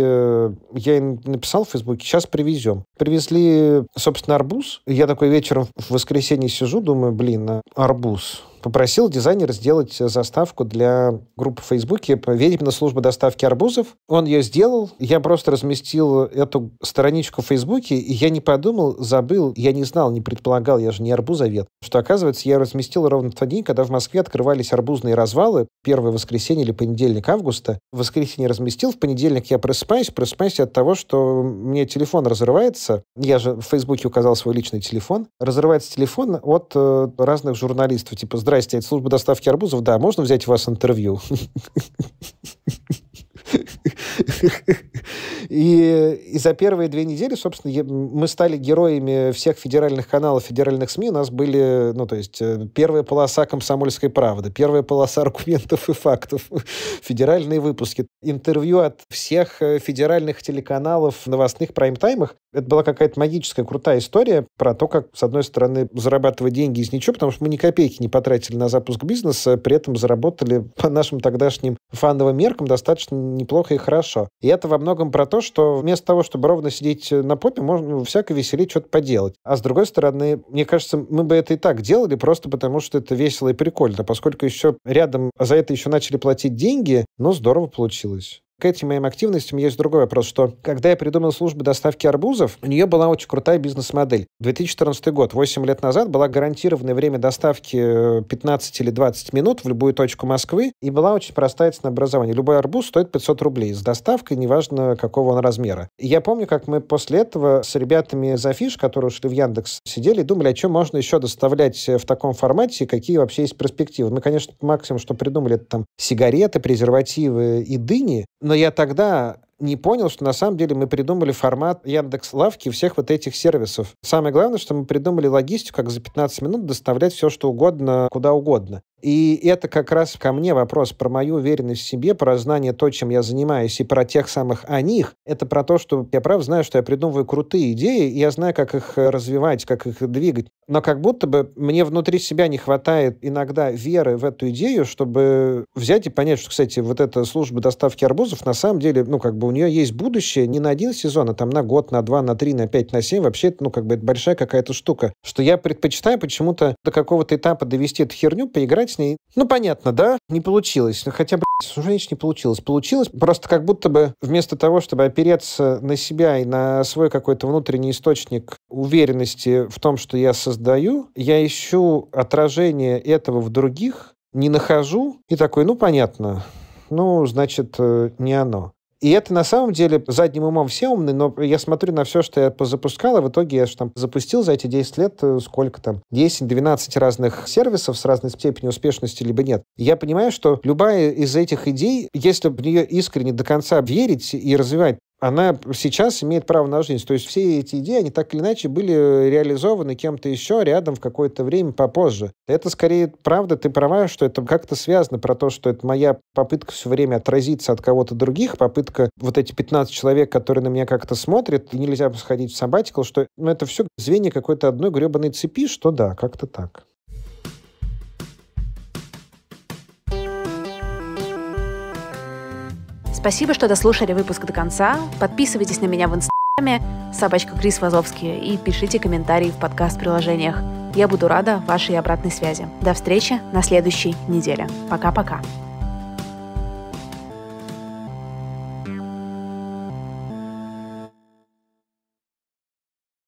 [SPEAKER 1] я им написал в Фейсбуке, сейчас привезем. Привезли, собственно, арбуз. И я такой вечером в воскресенье сижу, думаю, арбуз. Попросил дизайнера сделать заставку для группы в Фейсбуке «Ведьмина служба доставки арбузов». Он ее сделал. Я просто разместил эту страничку в Фейсбуке, и я не подумал, забыл, я не знал, не предполагал, я же не арбузовед, что, оказывается, я разместил ровно в тот день, когда в Москве открывались арбузные развалы, первое воскресенье или понедельник августа. В воскресенье разместил, в понедельник я просыпаюсь от того, что мне телефон разрывается. Я же в Фейсбуке указал свой личный телефон. Разрывается телефон от разных журналистов, типа «Здрасте, это служба доставки арбузов. Да, можно взять у вас интервью?» И за первые 2 недели, собственно, мы стали героями всех федеральных каналов, федеральных СМИ. У нас были, первая полоса «Комсомольской правды», первая полоса «Аргументов и фактов», федеральные выпуски, интервью от всех федеральных телеканалов в новостных прайм-таймах. Это была какая-то магическая, крутая история про то, как, с одной стороны, зарабатывать деньги из ничего, потому что мы ни копейки не потратили на запуск бизнеса, при этом заработали по нашим тогдашним фановым меркам достаточно неплохо и хорошо. И это во многом про то, что вместо того, чтобы ровно сидеть на попе, можно всяко веселее что-то поделать. А с другой стороны, мне кажется, мы бы это и так делали, просто потому что это весело и прикольно. Поскольку еще рядом за это еще начали платить деньги, здорово получилось. К этим моим активностям есть другой вопрос, что когда я придумал службу доставки арбузов, у нее была очень крутая бизнес-модель. 2014 год, 8 лет назад, было гарантированное время доставки 15 или 20 минут в любую точку Москвы, и была очень простая ценообразование. Любой арбуз стоит 500 рублей с доставкой, неважно, какого он размера. И я помню, как мы после этого с ребятами из Афиш, которые ушли в Яндекс, сидели и думали, а что можно еще доставлять в таком формате, какие вообще есть перспективы. Мы, конечно, максимум, что придумали, это там сигареты, презервативы и дыни, но я тогда не понял, что на самом деле мы придумали формат Яндекс.Лавки и всех вот этих сервисов. Самое главное, что мы придумали логистику, как за 15 минут доставлять все, что угодно, куда угодно. И это как раз ко мне вопрос про мою уверенность в себе, про знание то, чем я занимаюсь, и про тех самых о них. Это про то, что я правда знаю, что я придумываю крутые идеи, и я знаю, как их развивать, как их двигать. Но как будто бы мне внутри себя не хватает иногда веры в эту идею, чтобы взять и понять, что, кстати, вот эта служба доставки арбузов, на самом деле, у нее есть будущее не на 1 сезон, а там на год, на 2, на 3, на 5, на 7. Вообще, это, это большая какая-то штука. Что я предпочитаю почему-то до какого-то этапа довести эту херню, поиграть с ней. Понятно, да? Не получилось. Хотя, уже не получилось. Получилось просто как будто бы вместо того, чтобы опереться на себя и на свой какой-то внутренний источник уверенности в том, что я создаю, я ищу отражение этого в других, не нахожу и такой, понятно, значит, не оно. И это на самом деле задним умом все умны, но я смотрю на все, что я позапускал, и в итоге я же там запустил за эти 10 лет сколько там, 10-12 разных сервисов с разной степенью успешности, либо нет. И я понимаю, что любая из этих идей, если в нее искренне до конца верить и развивать, она сейчас имеет право на жизнь. То есть все эти идеи, они так или иначе были реализованы кем-то еще рядом в какое-то время попозже. Это скорее правда, ты права, что это как-то связано про то, что это моя попытка все время отразиться от кого-то других, попытка вот эти 15 человек, которые на меня как-то смотрят, и нельзя сходить в сабатикл, что это все звенья какой-то одной гребаной цепи, что да, как-то так.
[SPEAKER 2] Спасибо, что дослушали выпуск до конца. Подписывайтесь на меня в Инстаграме @Крис Вазовский и пишите комментарии в подкаст-приложениях. Я буду рада вашей обратной связи. До встречи на следующей неделе. Пока-пока.